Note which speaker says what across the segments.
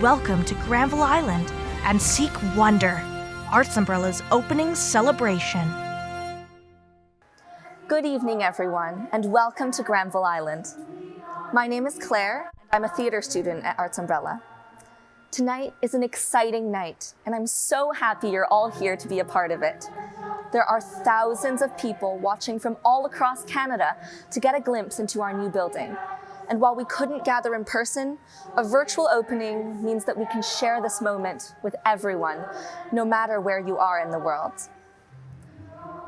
Speaker 1: Welcome to Granville Island and seek wonder, Arts Umbrella's opening celebration.
Speaker 2: Good evening, everyone, and welcome to Granville Island. My name is Claire, and I'm a theater student at Arts Umbrella. Tonight is an exciting night, and I'm so happy you're all here to be a part of it. There are thousands of people watching from all across Canada to get a glimpse into our new building. And while we couldn't gather in person, a virtual opening means that we can share this moment with everyone, no matter where you are in the world.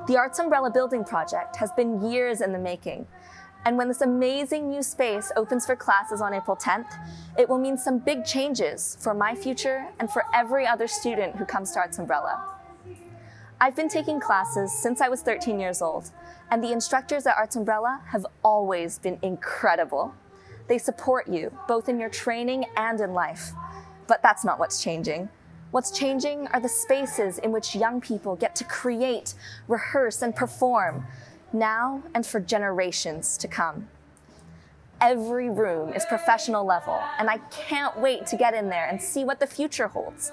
Speaker 2: The Arts Umbrella building project has been years in the making, and when this amazing new space opens for classes on April 10th, it will mean some big changes for my future and for every other student who comes to Arts Umbrella. I've been taking classes since I was 13 years old, and the instructors at Arts Umbrella have always been incredible. They support you, both in your training and in life. But that's not what's changing. What's changing are the spaces in which young people get to create, rehearse, and perform, now and for generations to come. Every room is professional level, and I can't wait to get in there and see what the future holds.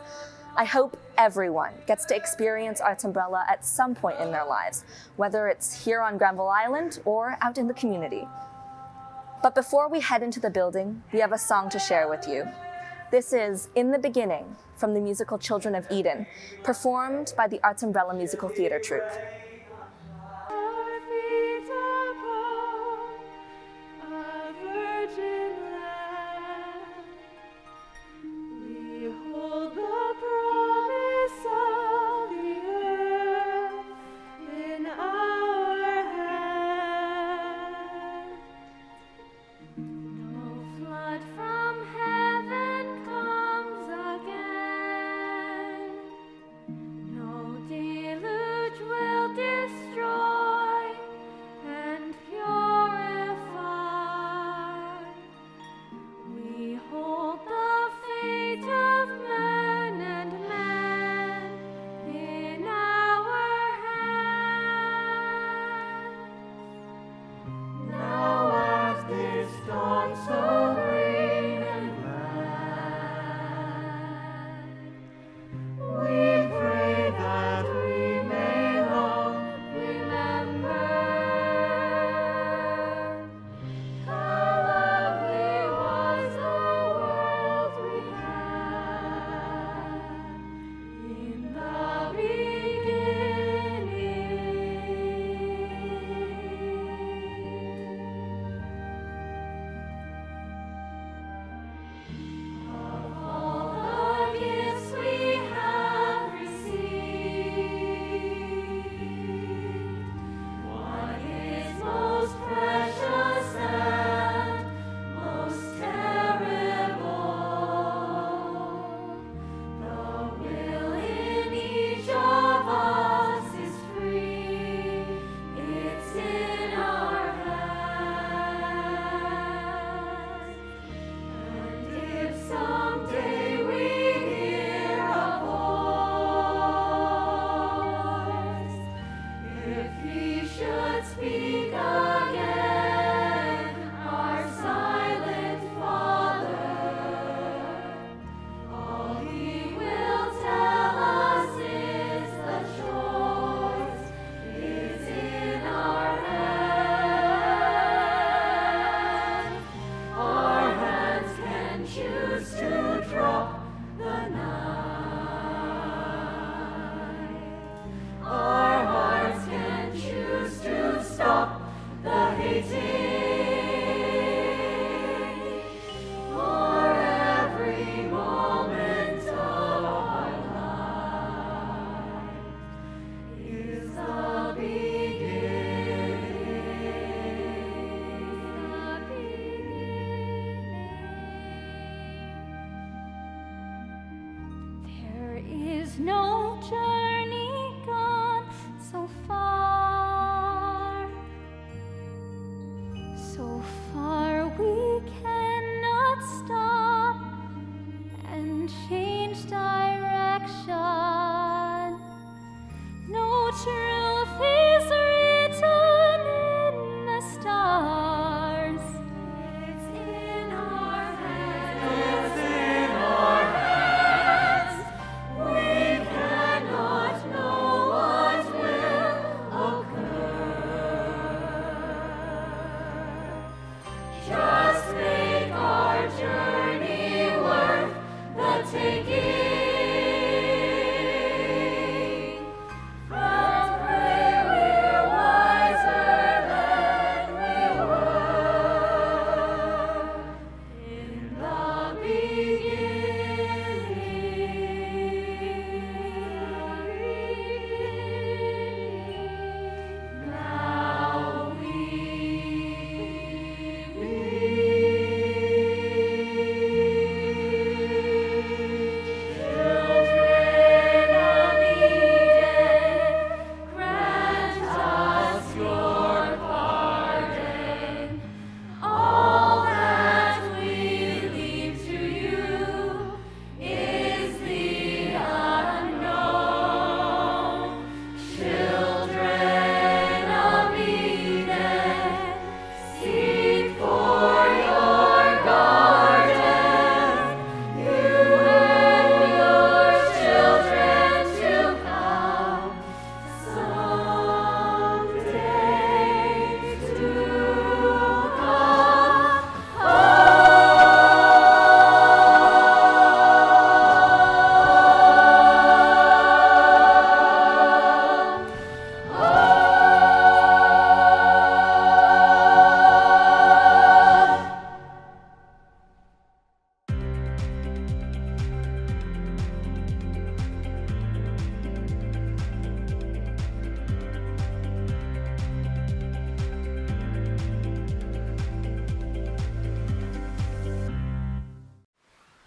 Speaker 2: I hope everyone gets to experience Arts Umbrella at some point in their lives, whether it's here on Granville Island or out in the community. But before we head into the building, we have a song to share with you. This is In the Beginning from the musical Children of Eden, performed by the Arts Umbrella Musical Theater Troupe.
Speaker 3: Will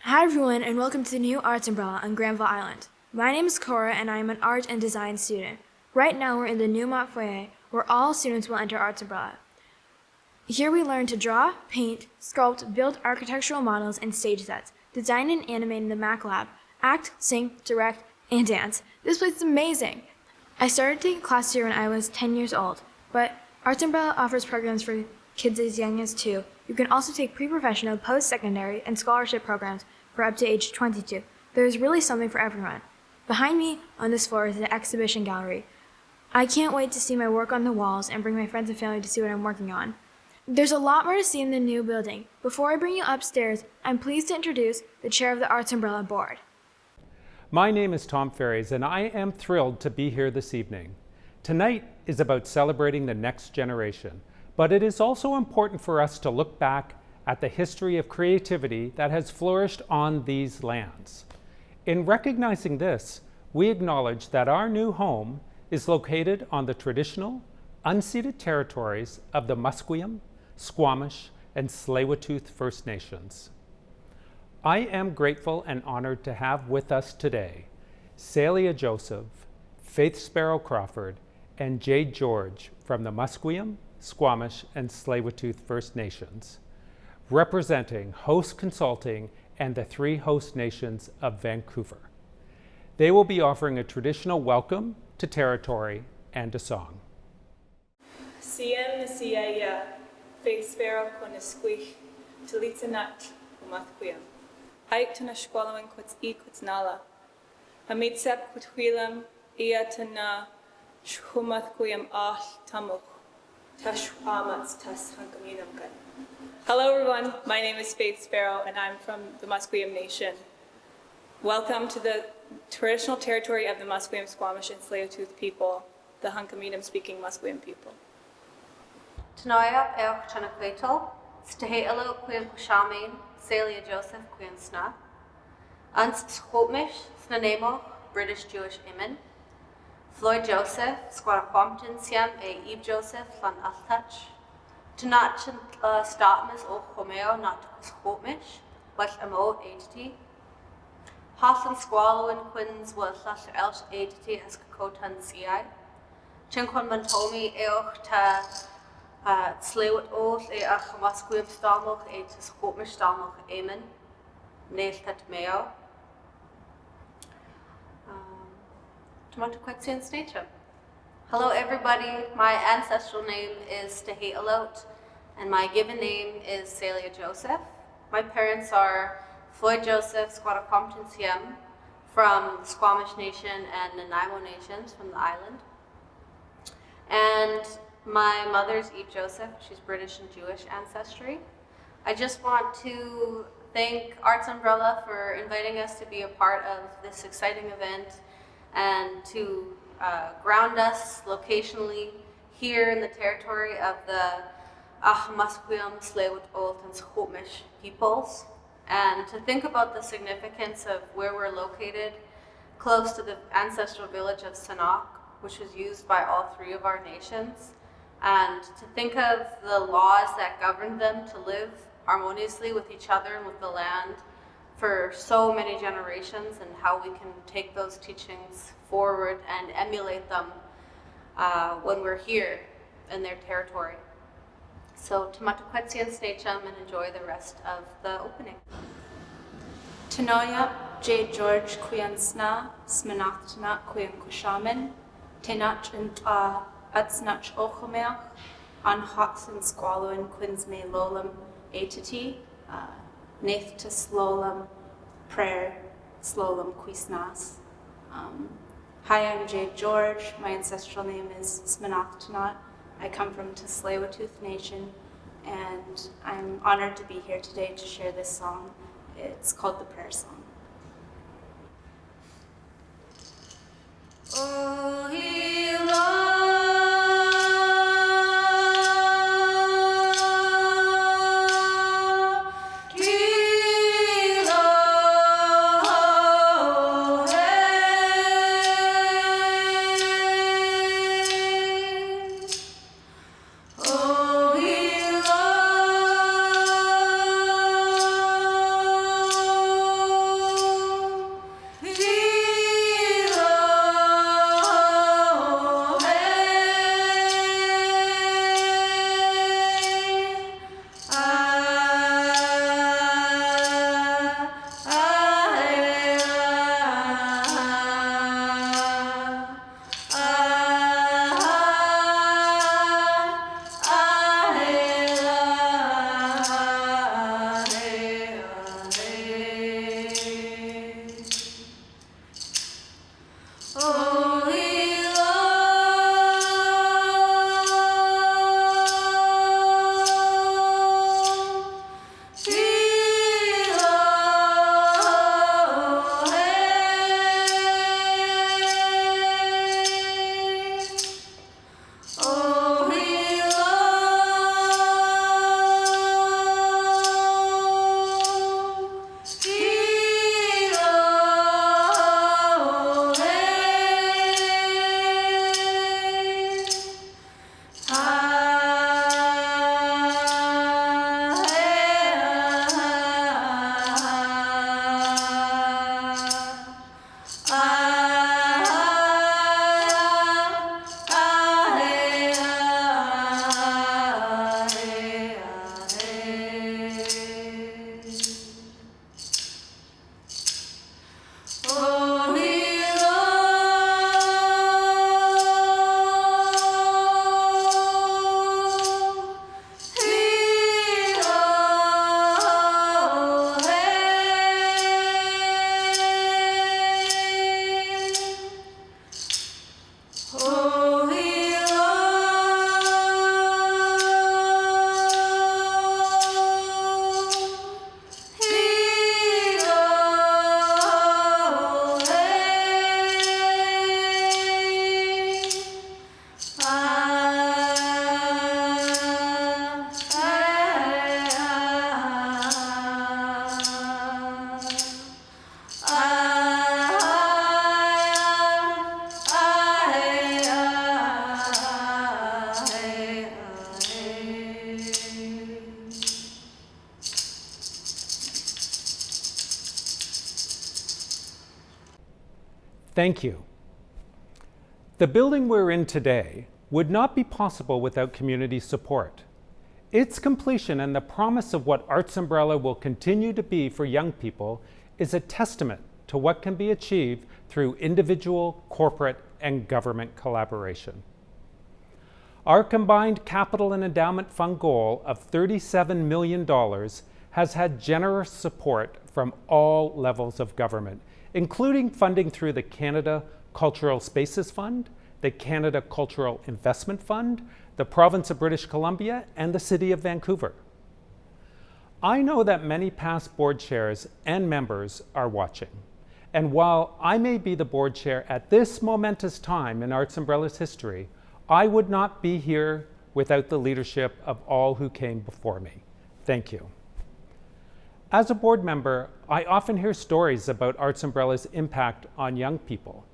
Speaker 3: Hi everyone, and welcome to the new Arts Umbrella on Granville Island. My name is Cora, and I am an art and design student. Right now we're in the new Mott foyer, where all students will enter Arts Umbrella. Here we learn to draw, paint, sculpt, build architectural models and stage sets, design and animate in the Mac Lab, act, sing, direct, and dance. This place is amazing! I started taking classes here when I was 10 years old, but Arts Umbrella offers programs for kids as young as 2. You can also take pre-professional, post-secondary, and scholarship programs for up to age 22. There is really something for everyone. Behind me on this floor is the exhibition gallery. I can't wait to see my work on the walls and bring my friends and family to see what I'm working on. There's a lot more to see in the new building. Before I bring you upstairs, I'm pleased to introduce the chair of the Arts Umbrella Board.
Speaker 4: My name is Tom Ferries, and I am thrilled to be here this evening. Tonight is about celebrating the next generation, but it is also important for us to look back at the history of creativity that has flourished on these lands. In recognizing this, we acknowledge that our new home is located on the traditional, unceded territories of the Musqueam, Squamish, and Tsleil-Waututh First Nations. I am grateful and honored to have with us today Celia Joseph, Faith Sparrow Crawford, and Jade George from the Musqueam, Squamish, and Tsleil-Waututh First Nations, representing Host Consulting and the 3 host nations of Vancouver. They will be offering a traditional welcome to territory and a song.
Speaker 5: Siem na siya Faith Sparrow ko nisquich talitsanat umathquiam. Ait na squallowing quits quits nala. Amitsep quit wheelam iatana shumathquiam ah tamuch tashwamats tas hankaminam kan. Hello everyone, my name is Faith Sparrow and I'm from the Musqueam Nation. Welcome to the traditional territory of the Musqueam, Squamish, and Tsleil-Waututh people, the Hunkaminam speaking Musqueam people.
Speaker 6: Tanoia Eoch Chanakwetal, Stahelo Quim Kushamin, Celia Joseph Quim Sna, Uns Schotmish, Snanemo, British Jewish Amen, Floyd Joseph, Squaraquampton Siam, Eve Joseph, Lan Altach, Tanach Statmas O Homeo, not Schotmish, West Amo, Aidity, Hassan Squallowin Quins was Lash Elsh Aidity as Kotan CI, Chinkwan Mantomi Eoch Ta. Tsleil oll a chamascuim stamach to Schotmish stamach Amen, Neiltat Mayo. Tomato Quetsian Nature. Hello everybody, my ancestral name is Tehealot and my given name is Celia Joseph. My parents are Floyd Joseph, Squattaquampton Siem from the Squamish Nation and Nanaimo Nations from the island. And my mother's Eve Joseph, she's British and Jewish ancestry. I just want to thank Arts Umbrella for inviting us to be a part of this exciting event and to ground us locationally here in the territory of the Musqueam, Tsleil-Waututh, and Squamish peoples, and to think about the significance of where we're located close to the ancestral village of Sanok, which was used by all 3 of our nations, and to think of the laws that governed them to live harmoniously with each other and with the land for so many generations, and how we can take those teachings forward and emulate them when we're here in their territory. So, Tamataquetsian Snacham, and enjoy the rest of the opening.
Speaker 7: Tanoia Jade George Quian Sna, Sminachtana Quian Kushaman, Tenach and Atsnach Ochomeach, on Hots and Squallowin Quins Me Lolam Atiti, Nath to Slolam, Prayer, Slolam Quisnas. Hi, I'm Jade George. My ancestral name is Sminachtana. I come from Tsleil-Waututh Nation, and I'm honored to be here today to share this song. It's called the Prayer Song. Oh,
Speaker 4: Thank you. The building we're in today would not be possible without community support. Its completion and the promise of what Arts Umbrella will continue to be for young people is a testament to what can be achieved through individual, corporate, and government collaboration. Our combined capital and endowment fund goal of $37 million has had generous support from all levels of government, including funding through the Canada Cultural Spaces Fund, the Canada Cultural Investment Fund, the Province of British Columbia, and the City of Vancouver. I know that many past board chairs and members are watching. And while I may be the board chair at this momentous time in Arts Umbrella's history, I would not be here without the leadership of all who came before me. Thank you. As a board member, I often hear stories about Arts Umbrella's impact on young people,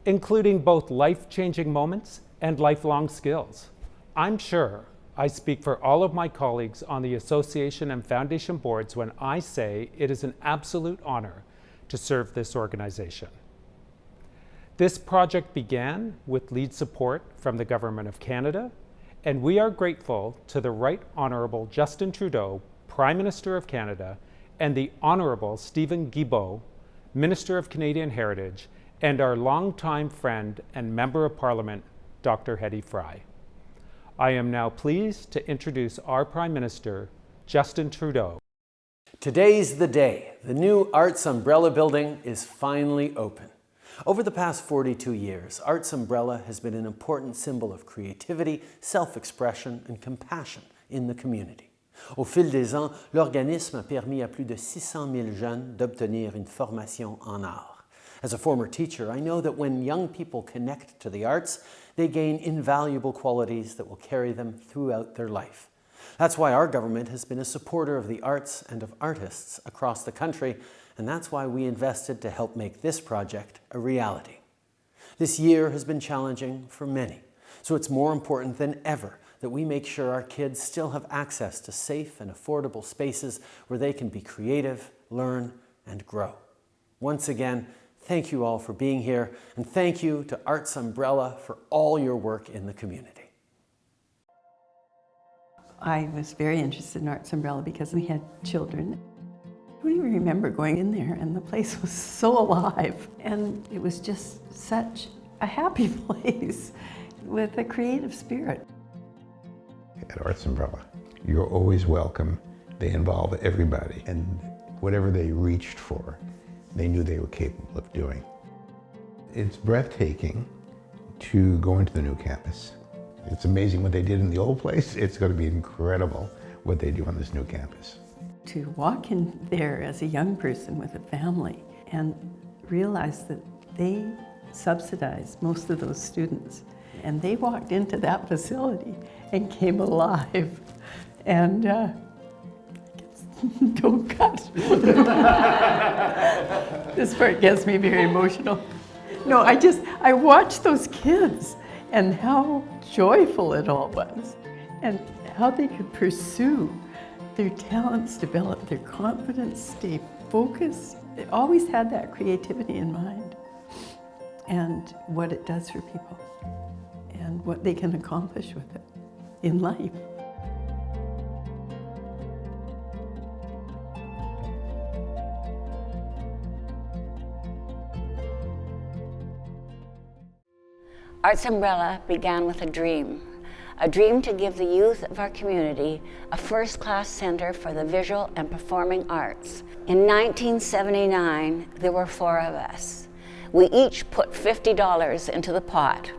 Speaker 4: including both life-changing moments and lifelong skills. I'm sure I speak for all of my colleagues on the association and foundation boards when I say it is an absolute honor to serve this organization. This project began with lead support from the Government of Canada, and we are grateful to the Right Honourable Justin Trudeau, Prime Minister of Canada, and the Honourable Stephen Guilbeault, Minister of Canadian Heritage, and our longtime friend and Member of Parliament, Dr. Hetty Fry. I am now pleased to introduce our Prime Minister, Justin Trudeau.
Speaker 8: Today's the day. The new Arts Umbrella building is finally open. Over the past 42 years, Arts Umbrella has been an important symbol of creativity, self-expression, and compassion in the community. Au fil des ans, l'organisme a permis à plus de 600 000 jeunes d'obtenir une formation en art. As a former teacher, I know that when young people connect to the arts, they gain invaluable qualities that will carry them throughout their life. That's why our government has been a supporter of the arts and of artists across the country, and that's why we invested to help make this project a reality. This year has been challenging for many, so it's more important than ever that we make sure our kids still have access to safe and affordable spaces where they can be creative, learn, and grow. Once again, thank you all for being here, and thank you to Arts Umbrella for all your work in the community.
Speaker 9: I was very interested in Arts Umbrella because we had children. I don't even remember going in there, and the place was so alive. And it was just such a happy place with a creative spirit.
Speaker 10: At Arts Umbrella, you're always welcome. They involve everybody, and whatever they reached for, they knew they were capable of doing. It's breathtaking to go into the new campus. It's amazing what they did in the old place. It's going to be incredible what they do on this new campus.
Speaker 9: To walk in there as a young person with a family and realize that they subsidize most of those students, and they walked into that facility and came alive. And don't cut. This part gets me very emotional. No, I watched those kids and how joyful it all was, and how they could pursue their talents, develop their confidence, stay focused. They always had that creativity in mind, and what it does for people, and what they can accomplish with it in life.
Speaker 11: Arts Umbrella began with a dream to give the youth of our community a first-class center for the visual and performing arts. In 1979, there were 4 of us. We each put $50 into the pot.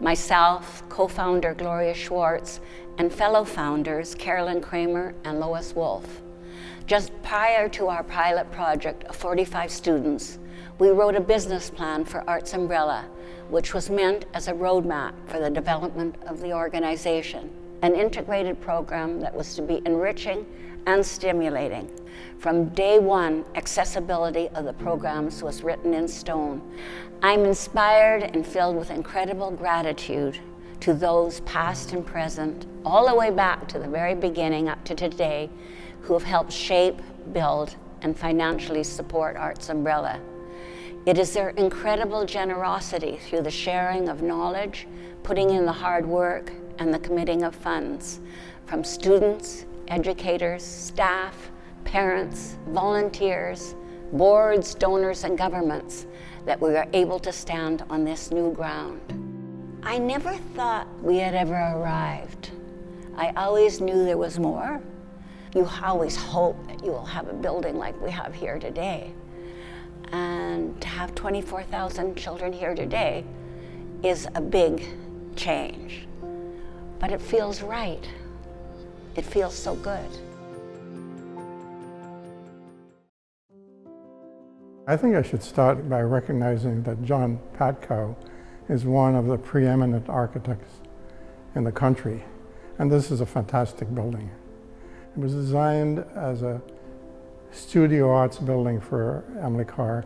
Speaker 11: Myself, co-founder Gloria Schwartz, and fellow founders Carolyn Kramer and Lois Wolf. Just prior to our pilot project of 45 students, we wrote a business plan for Arts Umbrella, which was meant as a roadmap for the development of the organization, an integrated program that was to be enriching and stimulating. From day one, accessibility of the programs was written in stone. I'm inspired and filled with incredible gratitude to those past and present, all the way back to the very beginning up to today, who have helped shape, build, and financially support Arts Umbrella. It is their incredible generosity through the sharing of knowledge, putting in the hard work, and the committing of funds from students, educators, staff, parents, volunteers, boards, donors, and governments that we are able to stand on this new ground. I never thought we had ever arrived. I always knew there was more. You always hope that you will have a building like we have here today. And to have 24,000 children here today is a big change. But it feels right. It feels so good.
Speaker 12: I think I should start by recognizing that John Patkow is one of the preeminent architects in the country. And this is a fantastic building. It was designed as a studio arts building for Emily Carr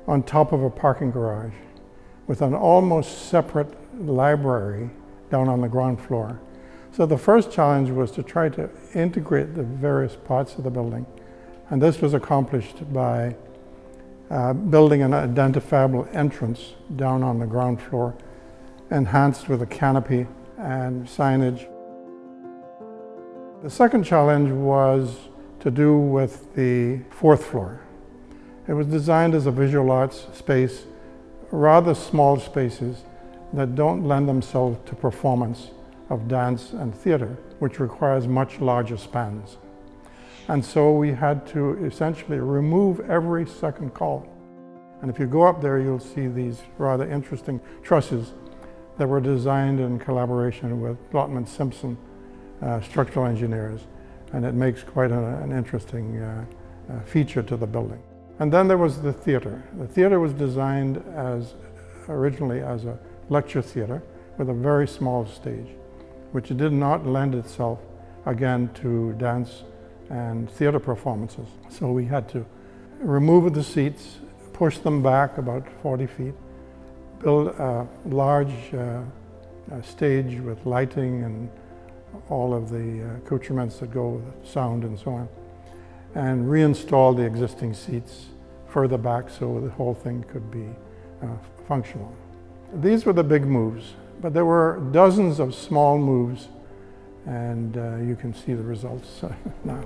Speaker 12: on top of a parking garage with an almost separate library down on the ground floor. So the first challenge was to try to integrate the various parts of the building. And this was accomplished by building an identifiable entrance down on the ground floor, enhanced with a canopy and signage. The second challenge was to do with the fourth floor. It was designed as a visual arts space, rather small spaces that don't lend themselves to performance of dance and theater, which requires much larger spans. And so we had to essentially remove every second column. And if you go up there, you'll see these rather interesting trusses that were designed in collaboration with Blotman Simpson structural engineers. And it makes quite an interesting feature to the building. And then there was the theater. The theater was designed originally as a lecture theater with a very small stage, which did not lend itself, again, to dance and theater performances. So we had to remove the seats, push them back about 40 feet, build a large stage with lighting and all of the accoutrements that go with sound and so on, and reinstall the existing seats further back so the whole thing could be functional. These were the big moves, but there were dozens of small moves, and you can see the results now.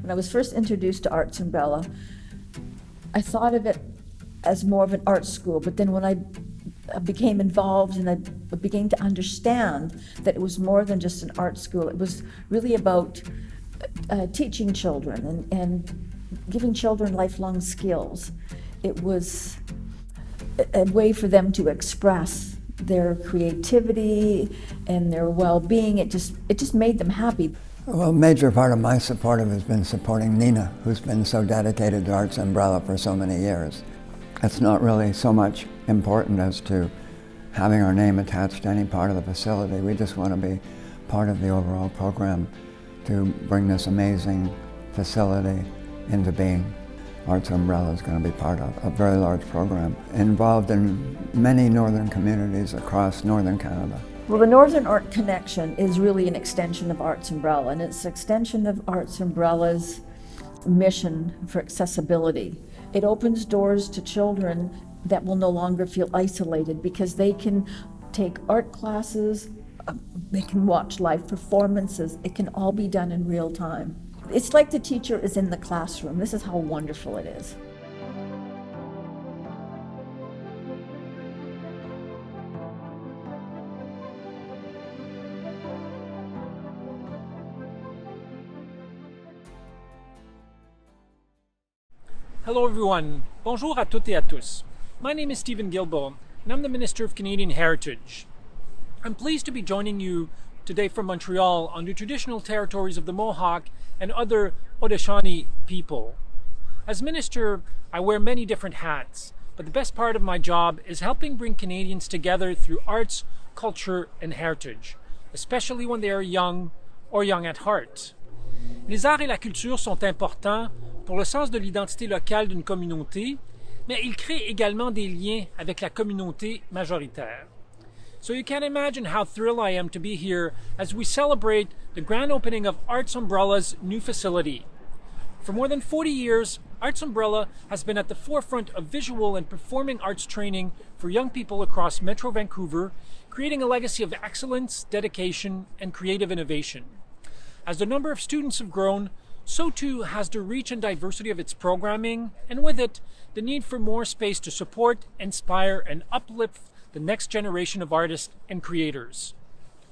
Speaker 13: When I was first introduced to Arts Umbrella, I thought of it as more of an art school, but then when I became involved and I began to understand that it was more than just an art school, it was really about teaching children and giving children lifelong skills. It was a way for them to express their creativity and their well-being. It just made them happy.
Speaker 14: Well, a major part of my support has been supporting Nina, who's been so dedicated to Arts Umbrella for so many years. It's not really so much important as to having our name attached to any part of the facility. We just want to be part of the overall program to bring this amazing facility into being. Arts Umbrella is going to be part of a very large program involved in many northern communities across northern Canada.
Speaker 13: Well, the Northern Art Connection is really an extension of Arts Umbrella, and it's an extension of Arts Umbrella's mission for accessibility. It opens doors to children that will no longer feel isolated because they can take art classes, they can watch live performances. It can all be done in real time. It's like the teacher is in the classroom. This is how wonderful it is.
Speaker 15: Hello everyone, bonjour à toutes et à tous. My name is Stephen Guilbeault and I'm the Minister of Canadian Heritage. I'm pleased to be joining you today from Montreal on the traditional territories of the Mohawk and other Haudenosaunee people. As minister, I wear many different hats, but the best part of my job is helping bring Canadians together through arts, culture, and heritage, especially when they are young or young at heart. Les arts et la culture sont importants pour le sens de l'identité locale d'une communauté, mais ils créent également des liens avec la communauté majoritaire. So you can imagine how thrilled I am to be here as we celebrate the grand opening of Arts Umbrella's new facility. For more than 40 years, Arts Umbrella has been at the forefront of visual and performing arts training for young people across Metro Vancouver, creating a legacy of excellence, dedication, and creative innovation. As the number of students have grown, so too has the reach and diversity of its programming, and with it, the need for more space to support, inspire, and uplift the next generation of artists and creators.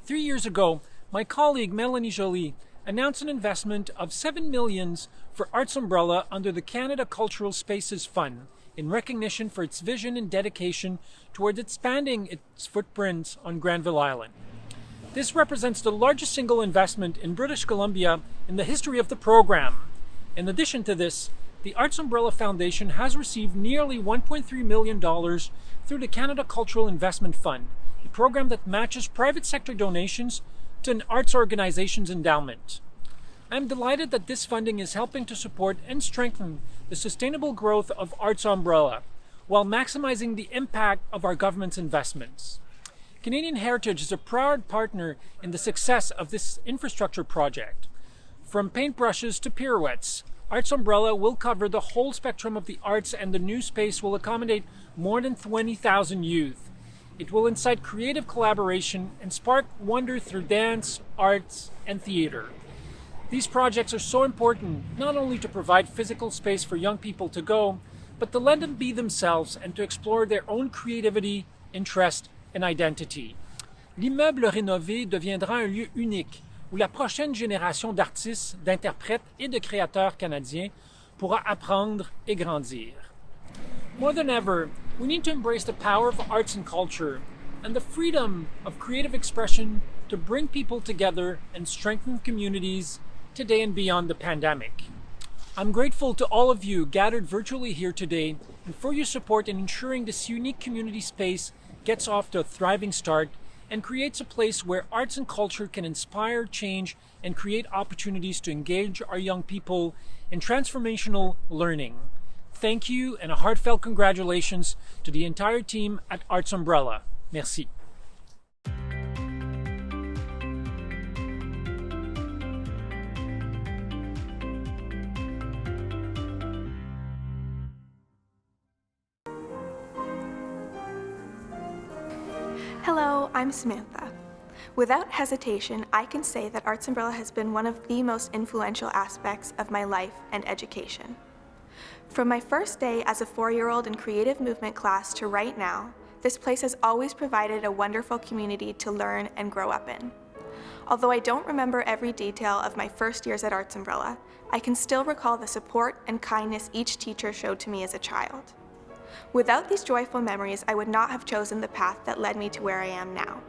Speaker 15: 3 years ago, my colleague Melanie Joly announced an investment of $7 million for Arts Umbrella under the Canada Cultural Spaces Fund in recognition for its vision and dedication towards expanding its footprints on Granville Island. This represents the largest single investment in British Columbia in the history of the program. In addition to this, the Arts Umbrella Foundation has received nearly $1.3 million through the Canada Cultural Investment Fund, a program that matches private sector donations to an arts organization's endowment. I am delighted that this funding is helping to support and strengthen the sustainable growth of Arts Umbrella, while maximizing the impact of our government's investments. Canadian Heritage is a proud partner in the success of this infrastructure project. From paintbrushes to pirouettes, Arts Umbrella will cover the whole spectrum of the arts, and the new space will accommodate more than 20,000 youth. It will incite creative collaboration and spark wonder through dance, arts, and theater. These projects are so important not only to provide physical space for young people to go, but to let them be themselves and to explore their own creativity, interest, and identity. L'immeuble rénové deviendra un lieu unique où la prochaine génération d'artistes, d'interprètes et de créateurs canadiens pourra apprendre et grandir. More than ever, we need to embrace the power of arts and culture and the freedom of creative expression to bring people together and strengthen communities today and beyond the pandemic. I'm grateful to all of you gathered virtually here today and for your support in ensuring this unique community space gets off to a thriving start and creates a place where arts and culture can inspire change and create opportunities to engage our young people in transformational learning. Thank you, and a heartfelt congratulations to the entire team at Arts Umbrella. Merci.
Speaker 16: Hello, I'm Samantha. Without hesitation, I can say that Arts Umbrella has been one of the most influential aspects of my life and education. From my first day as a 4-year-old in creative movement class to right now, this place has always provided a wonderful community to learn and grow up in. Although I don't remember every detail of my first years at Arts Umbrella, I can still recall the support and kindness each teacher showed to me as a child. Without these joyful memories, I would not have chosen the path that led me to where I am now.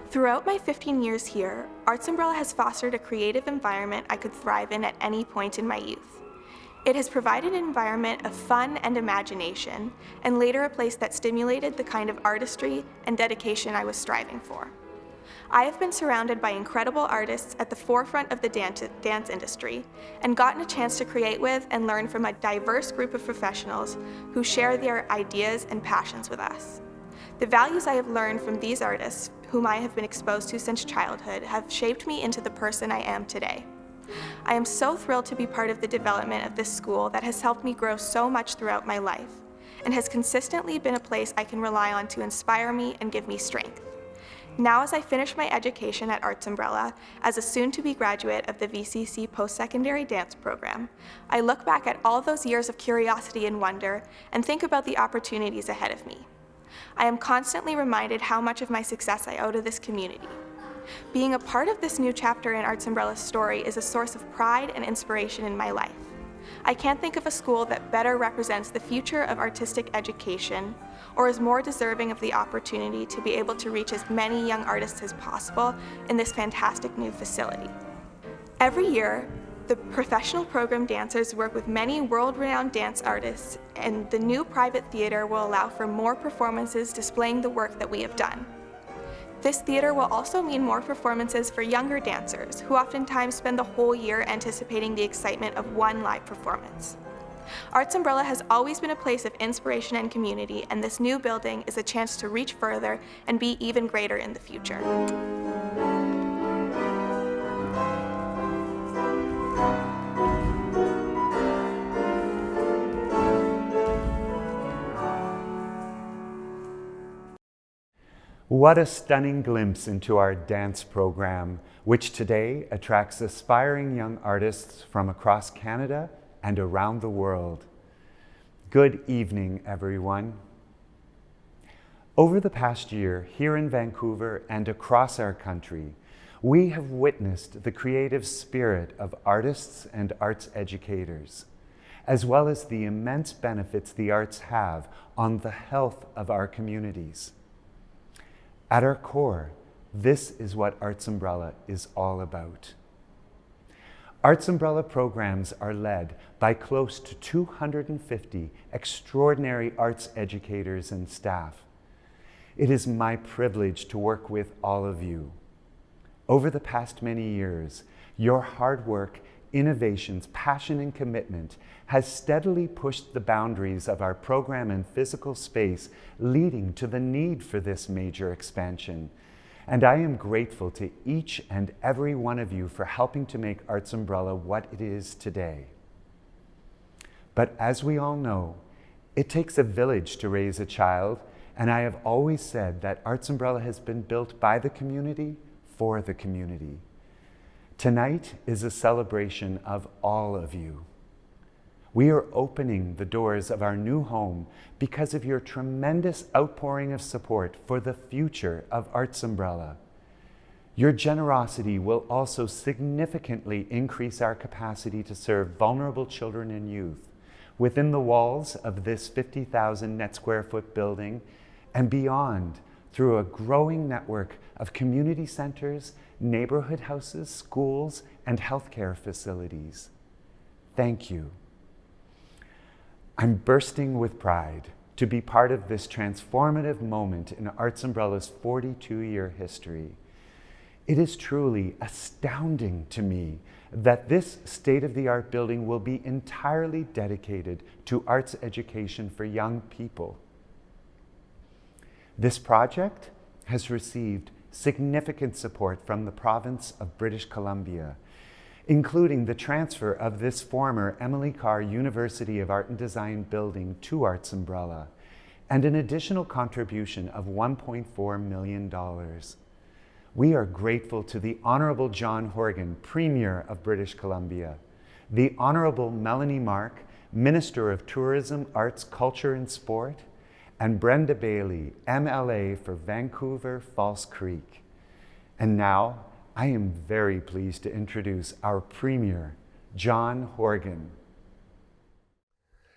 Speaker 16: Throughout my 15 years here, Arts Umbrella has fostered a creative environment I could thrive in at any point in my youth. It has provided an environment of fun and imagination, and later a place that stimulated the kind of artistry and dedication I was striving for. I have been surrounded by incredible artists at the forefront of the dance industry, and gotten a chance to create with and learn from a diverse group of professionals who share their ideas and passions with us. The values I have learned from these artists, whom I have been exposed to since childhood, have shaped me into the person I am today. I am so thrilled to be part of the development of this school that has helped me grow so much throughout my life, and has consistently been a place I can rely on to inspire me and give me strength. Now, as I finish my education at Arts Umbrella as a soon-to-be graduate of the VCC Post-Secondary Dance Program, I look back at all those years of curiosity and wonder and think about the opportunities ahead of me. I am constantly reminded how much of my success I owe to this community. Being a part of this new chapter in Arts Umbrella's story is a source of pride and inspiration in my life. I can't think of a school that better represents the future of artistic education or is more deserving of the opportunity to be able to reach as many young artists as possible in this fantastic new facility. Every year, the professional program dancers work with many world-renowned dance artists, and the new private theater will allow for more performances displaying the work that we have done. This theater will also mean more performances for younger dancers, who oftentimes spend the whole year anticipating the excitement of one live performance. Arts Umbrella has always been a place of inspiration and community, and this new building is a chance to reach further and be even greater in the future.
Speaker 17: What a stunning glimpse into our dance program, which today attracts aspiring young artists from across Canada and around the world. Good evening, everyone. Over the past year, here in Vancouver and across our country, we have witnessed the creative spirit of artists and arts educators, as well as the immense benefits the arts have on the health of our communities. At our core, this is what Arts Umbrella is all about. Arts Umbrella programs are led by close to 250 extraordinary arts educators and staff. It is my privilege to work with all of you. Over the past many years, your hard work, innovations, passion, and commitment has steadily pushed the boundaries of our program and physical space, leading to the need for this major expansion. And I am grateful to each and every one of you for helping to make Arts Umbrella what it is today. But as we all know, it takes a village to raise a child, and I have always said that Arts Umbrella has been built by the community for the community. Tonight is a celebration of all of you. We are opening the doors of our new home because of your tremendous outpouring of support for the future of Arts Umbrella. Your generosity will also significantly increase our capacity to serve vulnerable children and youth within the walls of this 50,000 net square foot building and beyond through a growing network of community centers, neighborhood houses, schools, and healthcare facilities. Thank you. I'm bursting with pride to be part of this transformative moment in Arts Umbrella's 42-year history. It is truly astounding to me that this state-of-the-art building will be entirely dedicated to arts education for young people. This project has received significant support from the province of British Columbia, including the transfer of this former Emily Carr University of Art and Design building to Arts Umbrella, and an additional contribution of $1.4 million. We are grateful to the Honorable John Horgan, Premier of British Columbia, the Honorable Melanie Mark, Minister of Tourism, Arts, Culture and Sport, and Brenda Bailey, MLA for Vancouver False Creek. And now, I am very pleased to introduce our Premier, John Horgan.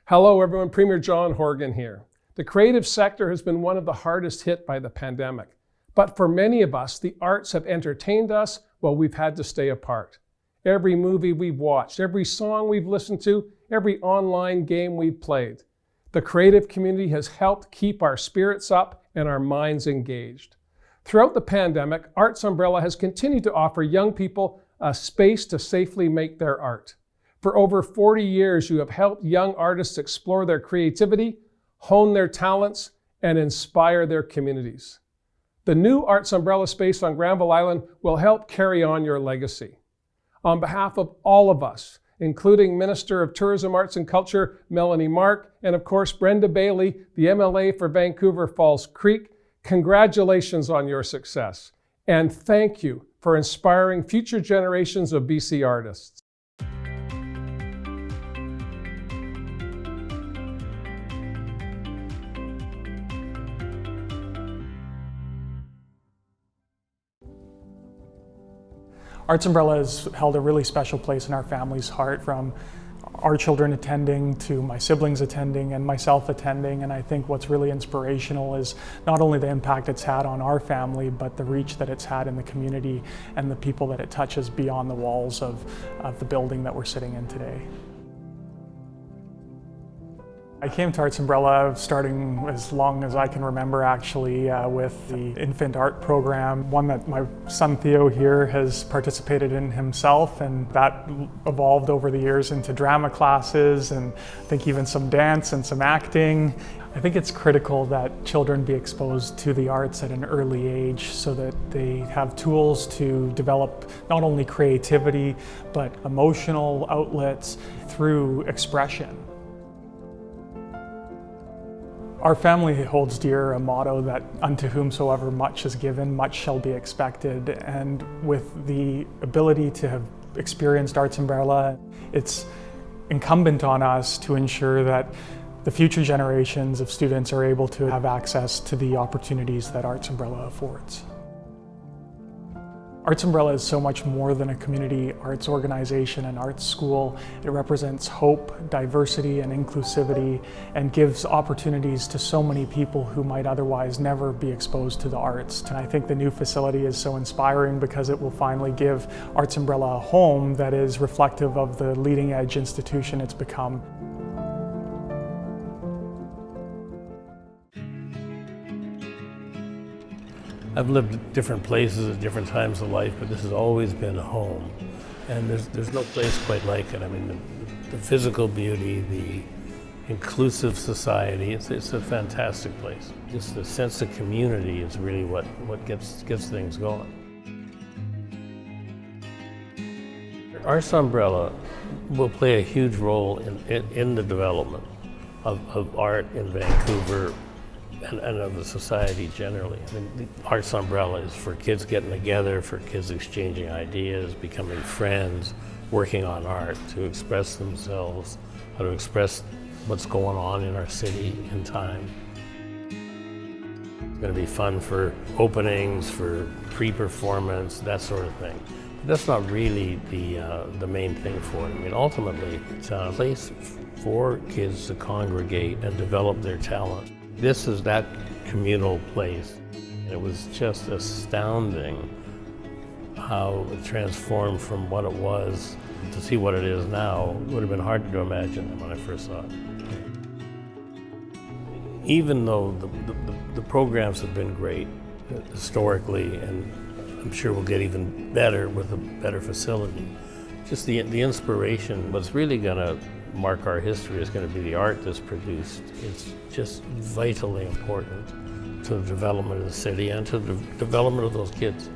Speaker 18: Hello everyone, Premier John Horgan here. The creative sector has been one of the hardest hit by the pandemic. But for many of us, the arts have entertained us while we've had to stay apart. Every movie we've watched, every song we've listened to, every online game we've played. The creative community has helped keep our spirits up and our minds engaged. Throughout the pandemic, Arts Umbrella has continued to offer young people a space to safely make their art. For over 40 years, you have helped young artists explore their creativity, hone their talents, and inspire their communities. The new Arts Umbrella space on Granville Island will help carry on your legacy. On behalf of all of us, including Minister of Tourism, Arts and Culture, Melanie Mark, and of course, Brenda Bailey, the MLA for Vancouver Falls Creek, congratulations on your success. And thank you for inspiring future generations of BC artists.
Speaker 19: Arts Umbrella has held a really special place in our family's heart from our children attending to my siblings attending and myself attending. And I think what's really inspirational is not only the impact it's had on our family, but the reach that it's had in the community and the people that it touches beyond the walls of the building that we're sitting in today. I came to Arts Umbrella starting as long as I can remember, actually, with the infant art program, one that my son Theo here has participated in himself, and that evolved over the years into drama classes and I think even some dance and some acting. I think it's critical that children be exposed to the arts at an early age so that they have tools to develop not only creativity but emotional outlets through expression. Our family holds dear a motto that unto whomsoever much is given, much shall be expected. And with the ability to have experienced Arts Umbrella, it's incumbent on us to ensure that the future generations of students are able to have access to the opportunities that Arts Umbrella affords. Arts Umbrella is so much more than a community arts organization and arts school. It represents hope, diversity, and inclusivity, and gives opportunities to so many people who might otherwise never be exposed to the arts. And I think the new facility is so inspiring because it will finally give Arts Umbrella a home that is reflective of the leading edge institution it's become.
Speaker 20: I've lived at different places at different times of life, but this has always been home. And there's no place quite like it. I mean, the physical beauty, the inclusive society, it's a fantastic place. Just the sense of community is really what gets things going. Arts Umbrella will play a huge role in the development of art in Vancouver and of the society generally. I mean, the Arts Umbrella is for kids getting together, for kids exchanging ideas, becoming friends, working on art to express themselves, how to express what's going on in our city in time. It's going to be fun for openings, for pre-performance, that sort of thing. But that's not really the main thing for it. I mean, ultimately, it's a place for kids to congregate and develop their talent. This is that communal place. And it was just astounding how it transformed from what it was to see what it is now. It would have been hard to imagine when I first saw it. Even though the programs have been great historically, and I'm sure we'll get even better with a better facility, just the inspiration, what's really going to mark our history is going to be the art that's produced. It's just vitally important to the development of the city and to the development of those kids.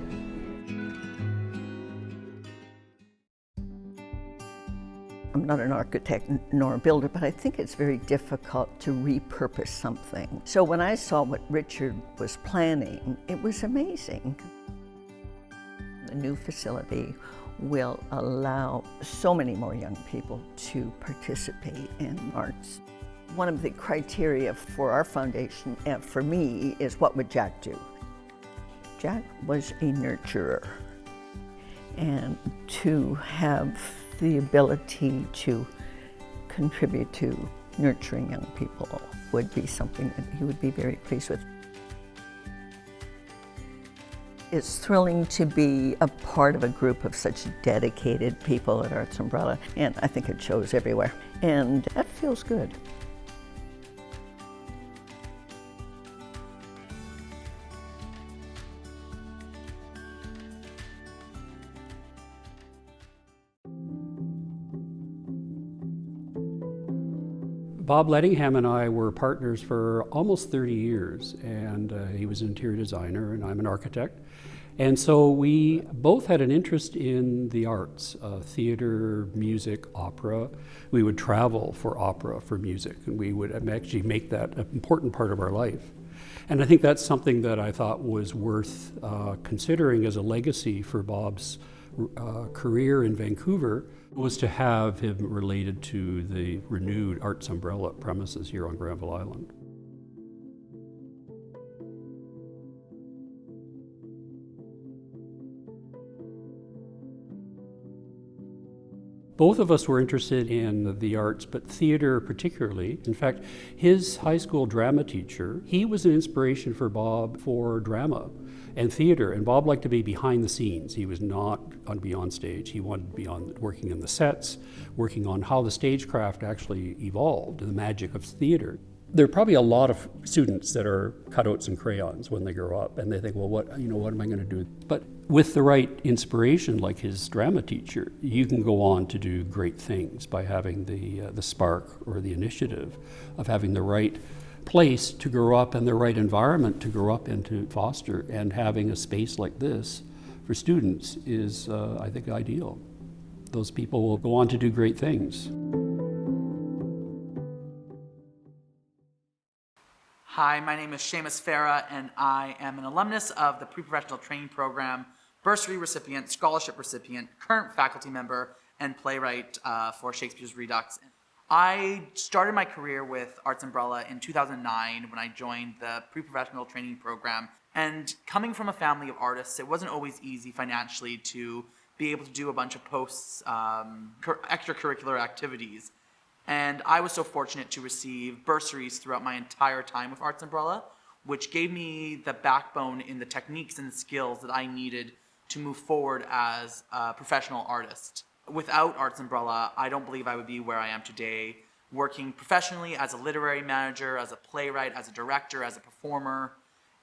Speaker 21: I'm not an architect nor a builder, but I think it's very difficult to repurpose something. So when I saw what Richard was planning, it was amazing. The new facility will allow so many more young people to participate in arts. One of the criteria for our foundation, and for me, is what would Jack do? Jack was a nurturer, and to have the ability to contribute to nurturing young people would be something that he would be very pleased with. It's thrilling to be a part of a group of such dedicated people at Arts Umbrella, and I think it shows everywhere, and that feels good.
Speaker 22: Bob Lettingham and I were partners for almost 30 years, and he was an interior designer and I'm an architect. And so we both had an interest in the arts, theater, music, opera. We would travel for opera, for music, and we would actually make that an important part of our life. And I think that's something that I thought was worth considering as a legacy for Bob's career in Vancouver, was to have him related to the renewed Arts Umbrella premises here on Granville Island. Both of us were interested in the arts, but theater particularly. In fact, his high school drama teacher, he was an inspiration for Bob for drama and theater, and Bob liked to be behind the scenes. He was not on be on stage. He wanted to be on working in the sets, working on how the stagecraft actually evolved, the magic of theater. There are probably a lot of students that are cutouts and crayons when they grow up, and they think, well, what am I going to do? But with the right inspiration, like his drama teacher, you can go on to do great things by having the spark or the initiative of having the right place to grow up and the right environment to grow up and to foster, and having a space like this for students is, I think, ideal. Those people will go on to do great things.
Speaker 1: Hi, my name is Seamus Farah, and I am an alumnus of the Pre-Professional Training Program, bursary recipient, scholarship recipient, current faculty member, and playwright for Shakespeare's Redux. I started my career with Arts Umbrella in 2009 when I joined the Pre-Professional Training Program. And coming from a family of artists, it wasn't always easy financially to be able to do a bunch of posts, extracurricular activities. And I was so fortunate to receive bursaries throughout my entire time with Arts Umbrella, which gave me the backbone in the techniques and the skills that I needed to move forward as a professional artist. Without Arts Umbrella, I don't believe I would be where I am today, working professionally as a literary manager, as a playwright, as a director, as a performer.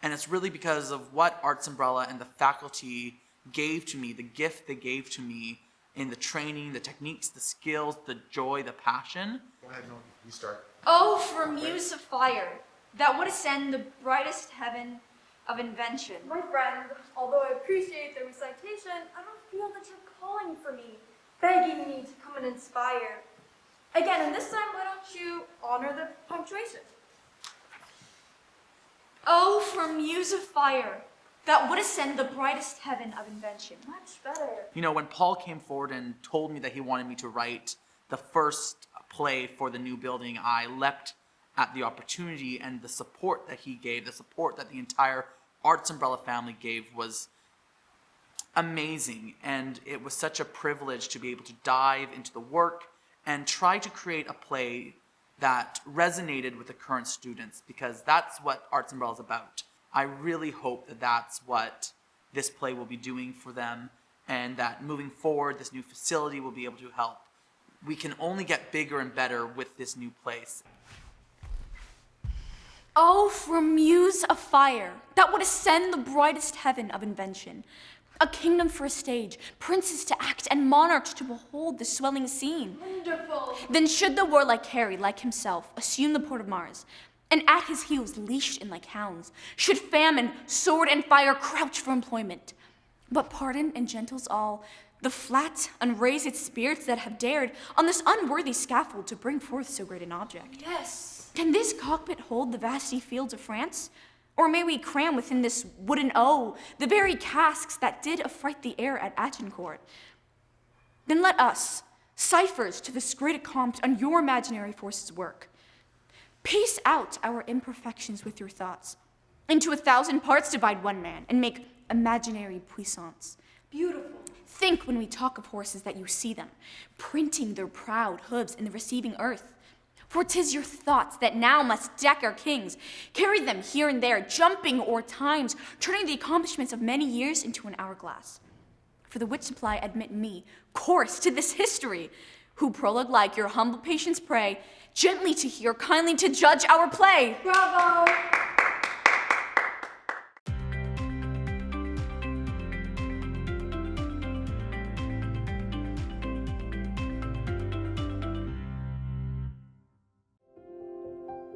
Speaker 1: And it's really because of what Arts Umbrella and the faculty gave to me, the gift they gave to me, in the training, the techniques, the skills, the joy, the passion.
Speaker 2: Go ahead, no, you start.
Speaker 23: Oh, for muse of fire, that would ascend the brightest heaven of invention.
Speaker 24: My friend, although I appreciate the recitation, I don't feel that you're calling for me, begging me to come and inspire. Again, and this time, why don't you honor the punctuation?
Speaker 23: Oh, for muse of fire, that would ascend the brightest heaven of invention.
Speaker 24: Much better.
Speaker 1: You know, when Paul came forward and told me that he wanted me to write the first play for the new building, I leapt at the opportunity, and the support that he gave, the support that the entire Arts Umbrella family gave was amazing. And it was such a privilege to be able to dive into the work and try to create a play that resonated with the current students, because that's what Arts Umbrella is about. I really hope that that's what this play will be doing for them, and that moving forward, this new facility will be able to help. We can only get bigger and better with this new place.
Speaker 23: Oh, for muse of fire, that would ascend the brightest heaven of invention. A kingdom for a stage, princes to act, and monarchs to behold the swelling scene.
Speaker 24: Wonderful.
Speaker 23: Then should the warlike Harry, like himself, assume the port of Mars, and at his heels, leashed in like hounds, should famine, sword, and fire crouch for employment. But pardon and gentles all the flat, unraised spirits that have dared on this unworthy scaffold to bring forth so great an object.
Speaker 24: Yes.
Speaker 23: Can this cockpit hold the vasty fields of France? Or may we cram within this wooden O the very casks that did affright the air at Agincourt? Then let us, ciphers to this great accompt on your imaginary forces work. Piece out our imperfections with your thoughts. Into 1,000 parts divide one man and make imaginary puissance.
Speaker 24: Beautiful.
Speaker 23: Think when we talk of horses that you see them, printing their proud hooves in the receiving earth. For 'tis your thoughts that now must deck our kings, carry them here and there, jumping o'er times, turning the accomplishments of many years into an hourglass. For the which supply admit me, course to this history, who prologue like your humble patience pray, gently to hear, kindly to judge our play.
Speaker 24: Bravo!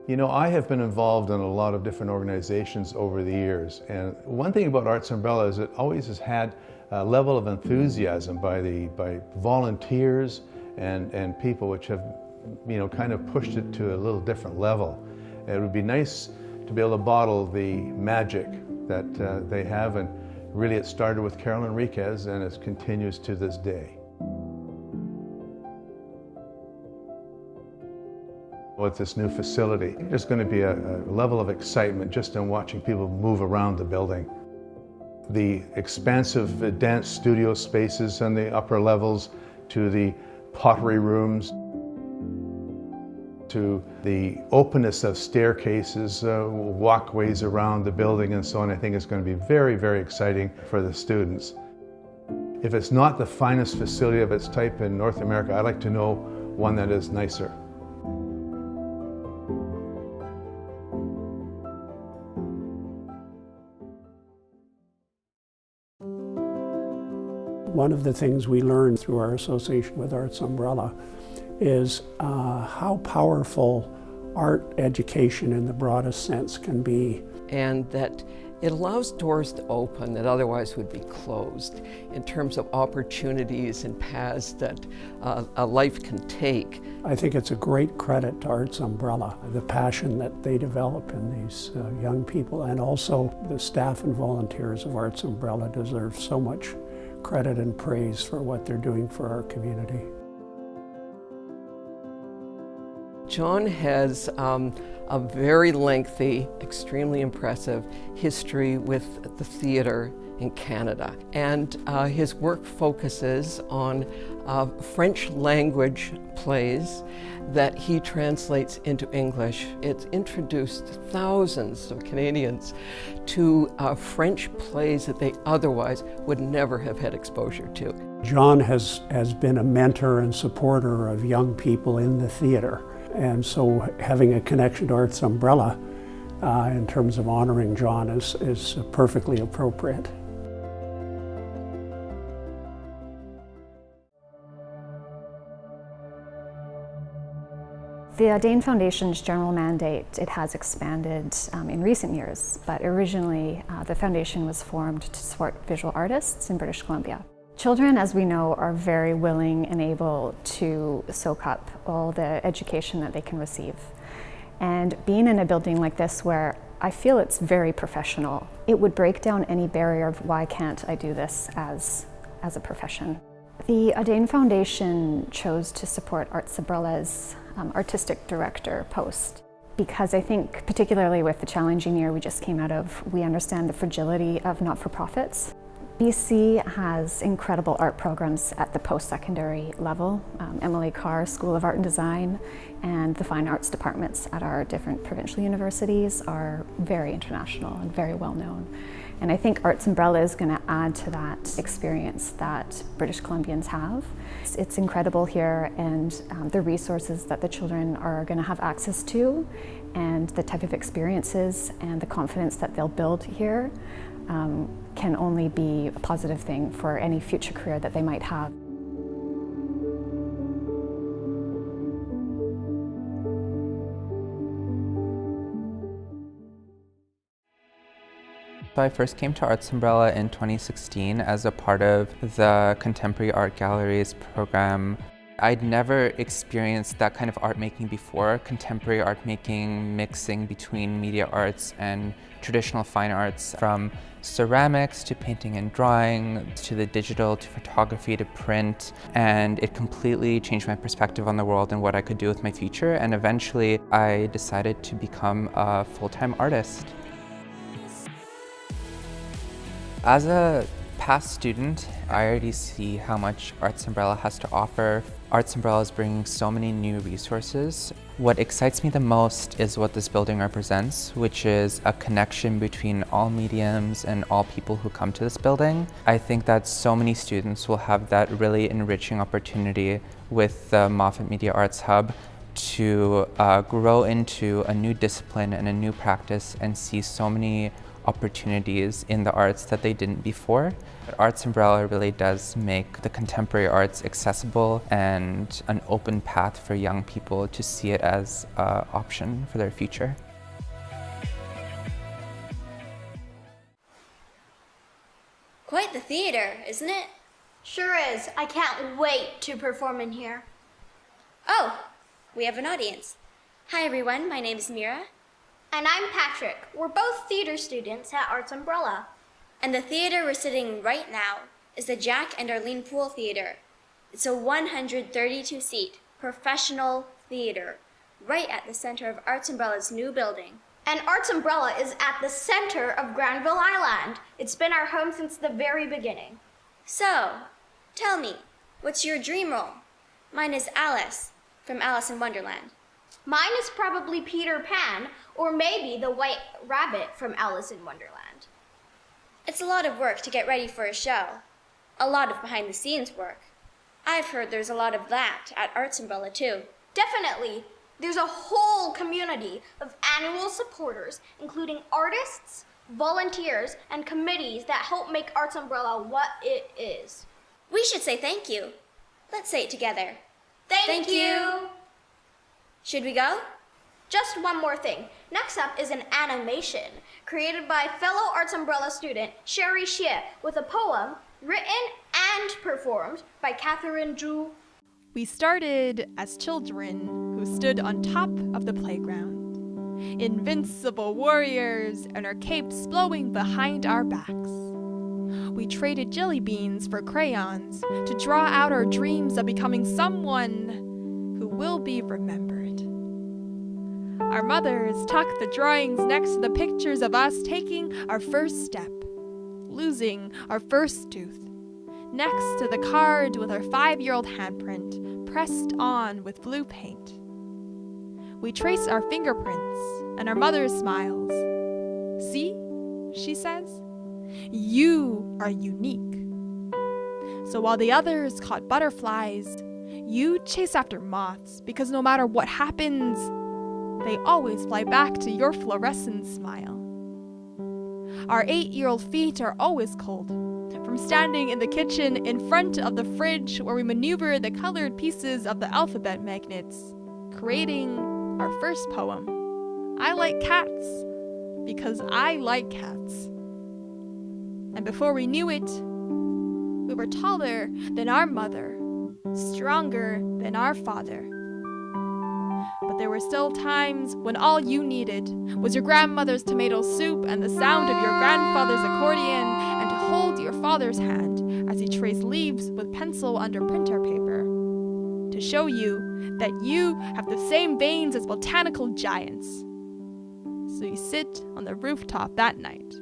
Speaker 10: You know, I have been involved in a lot of different organizations over the years, and one thing about Arts Umbrella is it always has had a level of enthusiasm by volunteers and people which have, you know, kind of pushed it to a little different level. It would be nice to be able to bottle the magic that they have, and really it started with Carol Enriquez and it continues to this day. With this new facility, there's going to be a level of excitement just in watching people move around the building. The expansive dance studio spaces on the upper levels, to the pottery rooms, to the openness of staircases, walkways around the building and so on. I think it's going to be very, very exciting for the students. If it's not the finest facility of its type in North America, I'd like to know one that is nicer.
Speaker 22: One of the things we learned through our association with Arts Umbrella is how powerful art education in the broadest sense can be.
Speaker 2: And that it allows doors to open that otherwise would be closed in terms of opportunities and paths that a life can take.
Speaker 22: I think it's a great credit to Arts Umbrella, the passion that they develop in these young people, and also the staff and volunteers of Arts Umbrella deserve so much credit and praise for what they're doing for our community.
Speaker 2: John has a very lengthy, extremely impressive history with the theatre in Canada. And his work focuses on French language plays that he translates into English. It's introduced thousands of Canadians to French plays that they otherwise would never have had exposure to.
Speaker 22: John has been a mentor and supporter of young people in the theatre. And so having a connection to Arts Umbrella in terms of honoring John is perfectly appropriate.
Speaker 3: The Dane Foundation's general mandate, it has expanded in recent years, but originally the foundation was formed to support visual artists in British Columbia. Children, as we know, are very willing and able to soak up all the education that they can receive. And being in a building like this where I feel it's very professional, it would break down any barrier of why can't I do this as a profession. The Dane Foundation chose to support Arts Umbrella's artistic director post because I think, particularly with the challenging year we just came out of, we understand the fragility of not-for-profits. BC has incredible art programs at the post-secondary level. Emily Carr School of Art and Design and the Fine Arts departments at our different provincial universities are very international and very well known. And I think Arts Umbrella is going to add to that experience that British Columbians have. It's incredible here, and the resources that the children are going to have access to and the type of experiences and the confidence that they'll build here can only be a positive thing for any future career that they might have.
Speaker 5: I first came to Arts Umbrella in 2016 as a part of the Contemporary Art Galleries program. I'd never experienced that kind of art making before, contemporary art making, mixing between media arts and traditional fine arts, from ceramics to painting and drawing, to the digital, to photography, to print. And it completely changed my perspective on the world and what I could do with my future. And eventually I decided to become a full-time artist. As a past student, I already see how much Arts Umbrella has to offer. Arts Umbrella is bringing so many new resources. What excites me the most is what this building represents, which is a connection between all mediums and all people who come to this building. I think that so many students will have that really enriching opportunity with the Moffat Media Arts Hub to grow into a new discipline and a new practice and see so many opportunities in the arts that they didn't before. Arts Umbrella really does make the contemporary arts accessible and an open path for young people to see it as an option for their future.
Speaker 6: Quite the theater, isn't it?
Speaker 25: Sure is. I can't wait to perform in here.
Speaker 6: Oh, we have an audience. Hi everyone, my name is Mira.
Speaker 25: And I'm Patrick. We're both theater students at Arts Umbrella.
Speaker 6: And the theater we're sitting right now is the Jack and Arlene Poole Theater. It's a 132-seat professional theater right at the center of Arts Umbrella's new building.
Speaker 25: And Arts Umbrella is at the center of Granville Island. It's been our home since the very beginning.
Speaker 6: So, tell me, what's your dream role? Mine is Alice from Alice in Wonderland.
Speaker 25: Mine is probably Peter Pan, or maybe the White Rabbit from Alice in Wonderland.
Speaker 6: It's a lot of work to get ready for a show. A lot of behind-the-scenes work. I've heard there's a lot of that at Arts Umbrella too.
Speaker 25: Definitely. There's a whole community of annual supporters, including artists, volunteers, and committees that help make Arts Umbrella what it is.
Speaker 6: We should say thank you. Let's say it together.
Speaker 25: Thank you.
Speaker 6: Should we go?
Speaker 25: Just one more thing. Next up is an animation created by fellow Arts Umbrella student Sherry Xie with a poem written and performed by Catherine Zhu.
Speaker 4: We started as children who stood on top of the playground, invincible warriors and our capes blowing behind our backs. We traded jelly beans for crayons to draw out our dreams of becoming someone who will be remembered. Our mothers tucked the drawings next to the pictures of us taking our first step, losing our first tooth, next to the card with our 5-year-old handprint pressed on with blue paint. We trace our fingerprints and our mother smiles. See, she says, you are unique. So while the others caught butterflies, you chase after moths because no matter what happens, they always fly back to your fluorescent smile. Our 8-year-old feet are always cold from standing in the kitchen in front of the fridge where we maneuver the colored pieces of the alphabet magnets, creating our first poem. I like cats because I like cats. And before we knew it, we were taller than our mother, stronger than our father. But there were still times when all you needed was your grandmother's tomato soup and the sound of your grandfather's accordion, and to hold your father's hand as he traced leaves with pencil under printer paper, to show you that you have the same veins as botanical giants. So you sit on the rooftop that night,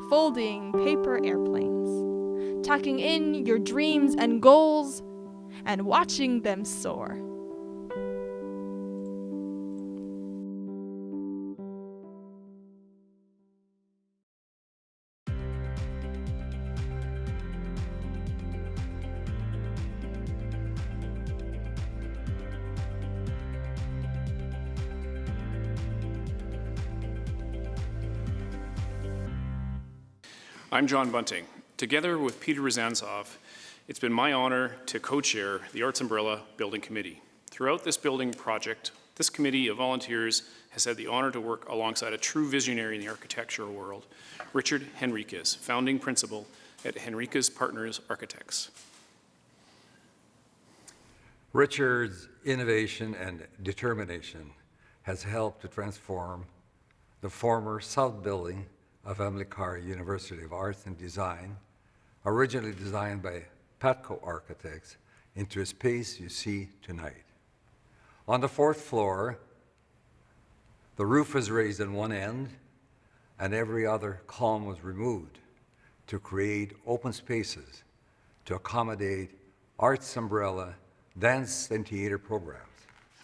Speaker 4: folding paper airplanes, tucking in your dreams and goals, and watching them soar.
Speaker 7: I'm John Bunting. Together with Peter Rozantsov, it's been my honor to co-chair the Arts Umbrella Building Committee. Throughout this building project, this committee of volunteers has had the honor to work alongside a true visionary in the architectural world, Richard Henriquez, founding principal at Henriquez Partners Architects.
Speaker 8: Richard's innovation and determination has helped to transform the former South Building of Emily Carr University of Arts and Design, originally designed by Patco Architects, into a space you see tonight. On the 4th floor, the roof was raised on one end and every other column was removed to create open spaces to accommodate Arts Umbrella dance and theater programs.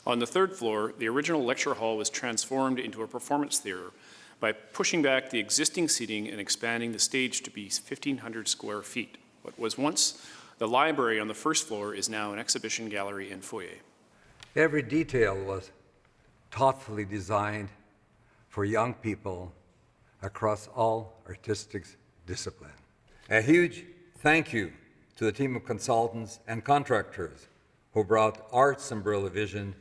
Speaker 7: On the 3rd floor, the original lecture hall was transformed into a performance theater by pushing back the existing seating and expanding the stage to be 1,500 square feet. What was once the library on the 1st floor is now an exhibition gallery and foyer.
Speaker 8: Every detail was thoughtfully designed for young people across all artistic disciplines. A huge thank you to the team of consultants and contractors who brought Arts Umbrella vision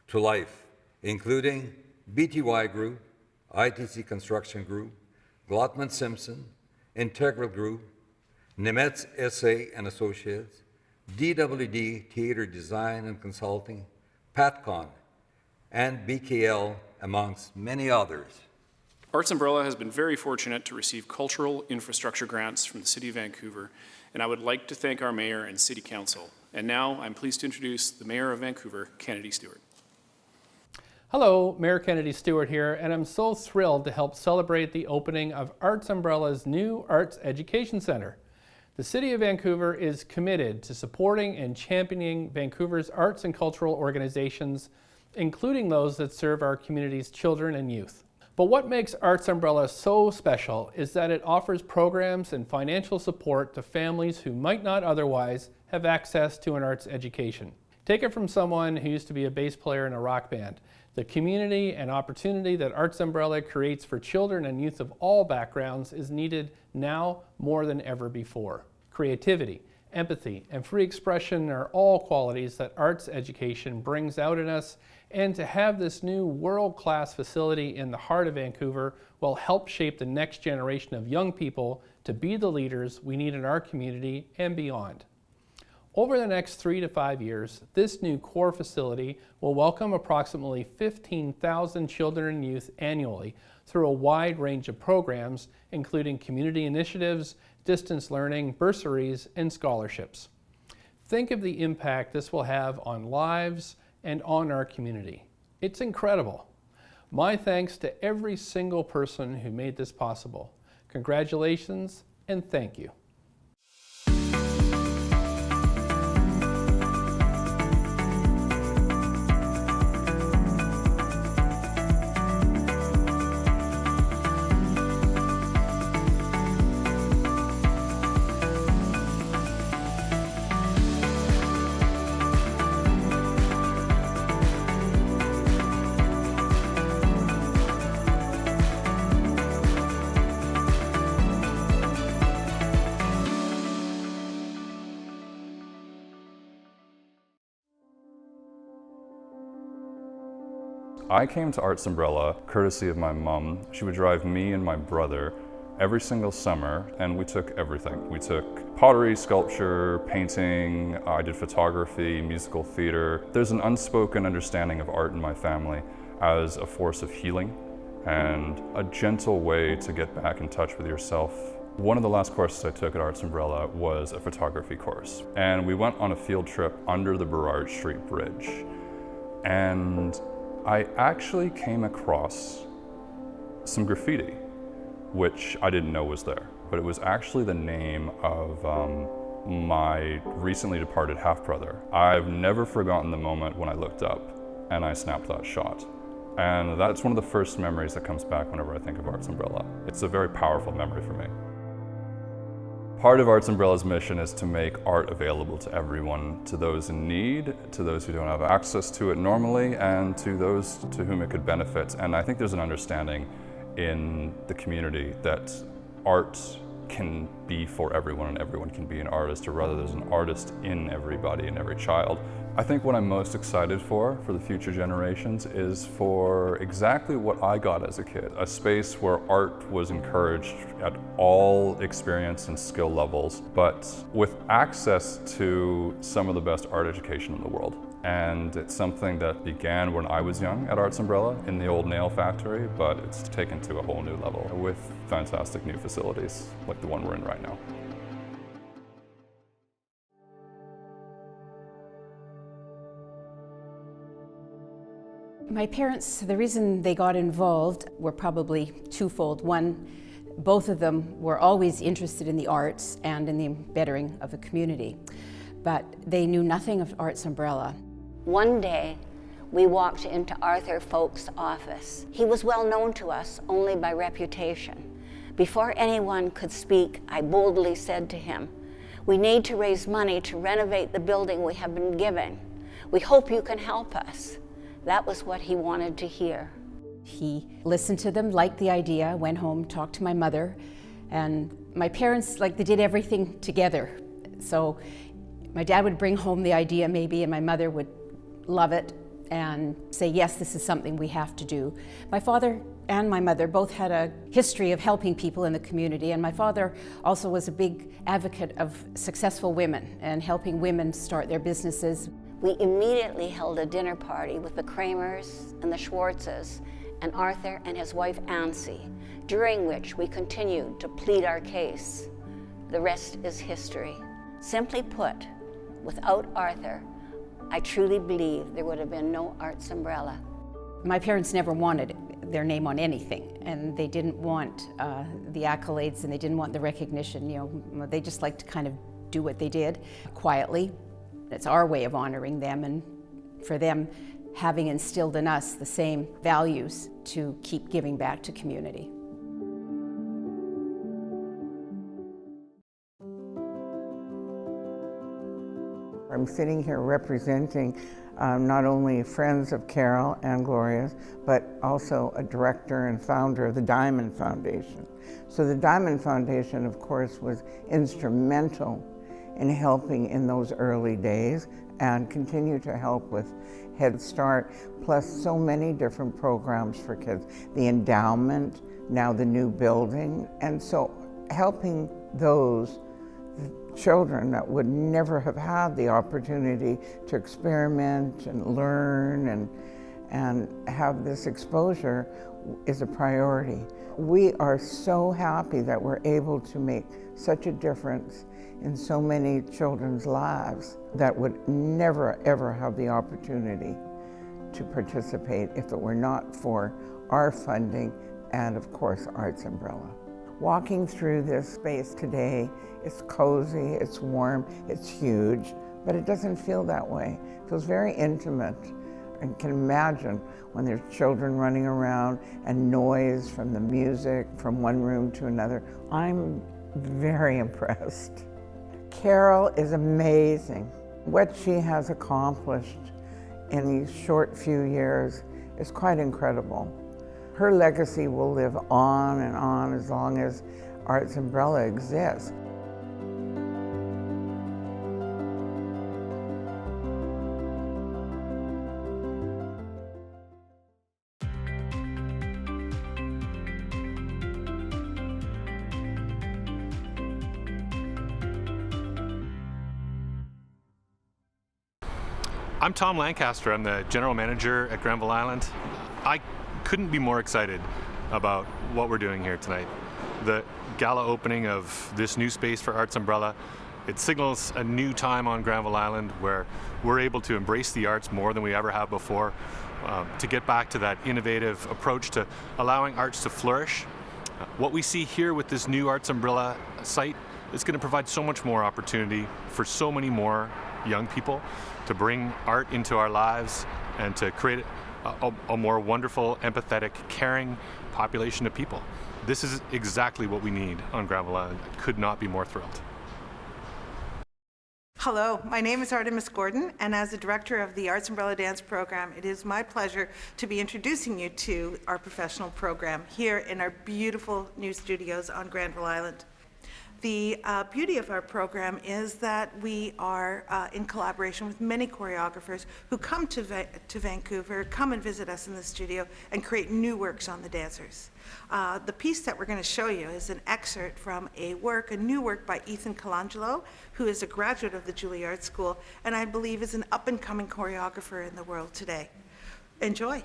Speaker 8: to life, including BTY Group, ITC Construction Group, Glotman Simpson, Integral Group, Nemetz SA and Associates, DWD Theater Design and Consulting, PatCon, and BKL, amongst many others.
Speaker 7: Arts Umbrella has been very fortunate to receive cultural infrastructure grants from the City of Vancouver, and I would like to thank our Mayor and City Council. And now I'm pleased to introduce the Mayor of Vancouver, Kennedy Stewart.
Speaker 9: Hello, Mayor Kennedy Stewart here, and I'm so thrilled to help celebrate the opening of Arts Umbrella's new Arts Education Center. The City of Vancouver is committed to supporting and championing Vancouver's arts and cultural organizations, including those that serve our community's children and youth. But what makes Arts Umbrella so special is that it offers programs and financial support to families who might not otherwise have access to an arts education. Take it from someone who used to be a bass player in a rock band. The community and opportunity that Arts Umbrella creates for children and youth of all backgrounds is needed now more than ever before. Creativity, empathy, and free expression are all qualities that arts education brings out in us, and to have this new world-class facility in the heart of Vancouver will help shape the next generation of young people to be the leaders we need in our community and beyond. Over the next 3 to 5 years, this new core facility will welcome approximately 15,000 children and youth annually through a wide range of programs, including community initiatives, distance learning, bursaries, and scholarships. Think of the impact this will have on lives and on our community. It's incredible. My thanks to every single person who made this possible. Congratulations and thank you.
Speaker 11: I came to Arts Umbrella courtesy of my mom. She would drive me and my brother every single summer, and we took everything. We took pottery, sculpture, painting, I did photography, musical theater. There's an unspoken understanding of art in my family as a force of healing and a gentle way to get back in touch with yourself. One of the last courses I took at Arts Umbrella was a photography course, and we went on a field trip under the Burrard Street Bridge. And I actually came across some graffiti, which I didn't know was there, but it was actually the name of my recently departed half-brother. I've never forgotten the moment when I looked up and I snapped that shot. And that's one of the first memories that comes back whenever I think of Arts Umbrella. It's a very powerful memory for me. Part of Arts Umbrella's mission is to make art available to everyone, to those in need, to those who don't have access to it normally, and to those to whom it could benefit. And I think there's an understanding in the community that art can be for everyone and everyone can be an artist, or rather there's an artist in everybody and every child. I think what I'm most excited for the future generations is for exactly what I got as a kid, a space where art was encouraged at all experience and skill levels, but with access to some of the best art education in the world. And it's something that began when I was young at Arts Umbrella in the old nail factory, but it's taken to a whole new level with fantastic new facilities like the one we're in right now.
Speaker 12: My parents, the reason they got involved were probably twofold. One, both of them were always interested in the arts and in the bettering of the community, but they knew nothing of Arts Umbrella.
Speaker 13: One day, we walked into Arthur Folk's office. He was well known to us only by reputation. Before anyone could speak, I boldly said to him, "We need to raise money to renovate the building we have been given. We hope you can help us." That was what he wanted to hear.
Speaker 12: He listened to them, liked the idea, went home, talked to my mother, and my parents, they did everything together. So my dad would bring home the idea maybe, and my mother would love it and say, yes, this is something we have to do. My father and my mother both had a history of helping people in the community, and my father also was a big advocate of successful women and helping women start their businesses.
Speaker 13: We immediately held a dinner party with the Kramers and the Schwartzes and Arthur and his wife Ancy, during which we continued to plead our case. The rest is history. Simply put, without Arthur, I truly believe there would have been no Arts Umbrella.
Speaker 12: My parents never wanted their name on anything, and they didn't want the accolades, and they didn't want the recognition. You know, they just liked to kind of do what they did quietly. It's our way of honoring them, and for them having instilled in us the same values to keep giving back to community.
Speaker 14: I'm sitting here representing not only friends of Carol and Gloria's, but also a director and founder of the Diamond Foundation. So the Diamond Foundation, of course, was instrumental in helping in those early days and continue to help with Head Start, plus so many different programs for kids. The endowment, now the new building, and so helping those children that would never have had the opportunity to experiment and learn and have this exposure is a priority. We are so happy that we're able to make such a difference in so many children's lives that would never ever have the opportunity to participate if it were not for our funding and, of course, Arts Umbrella. Walking through this space today, it's cozy, it's warm, it's huge, but it doesn't feel that way. It feels very intimate. I can imagine when there's children running around and noise from the music from one room to another. I'm very impressed. Carol is amazing. What she has accomplished in these short few years is quite incredible. Her legacy will live on and on as long as Arts Umbrella exists.
Speaker 15: I'm Tom Lancaster. I'm the general manager at Granville Island. I couldn't be more excited about what we're doing here tonight. The gala opening of this new space for Arts Umbrella, it signals a new time on Granville Island where we're able to embrace the arts more than we ever have before, to get back to that innovative approach to allowing arts to flourish. What we see here with this new Arts Umbrella site is going to provide so much more opportunity for so many more young people to bring art into our lives and to create a more wonderful, empathetic, caring population of people. This is exactly what we need on Granville Island. I could not be more thrilled.
Speaker 16: Hello, my name is Artemis Gordon, and as the director of the Arts Umbrella Dance Program, it is my pleasure to be introducing you to our professional program here in our beautiful new studios on Granville Island. The beauty of our program is that we are in collaboration with many choreographers who come to Vancouver, come and visit us in the studio, and create new works on the dancers. The piece that we're going to show you is an excerpt from a new work by Ethan Colangelo, who is a graduate of the Juilliard School, and I believe is an up-and-coming choreographer in the world today. Enjoy.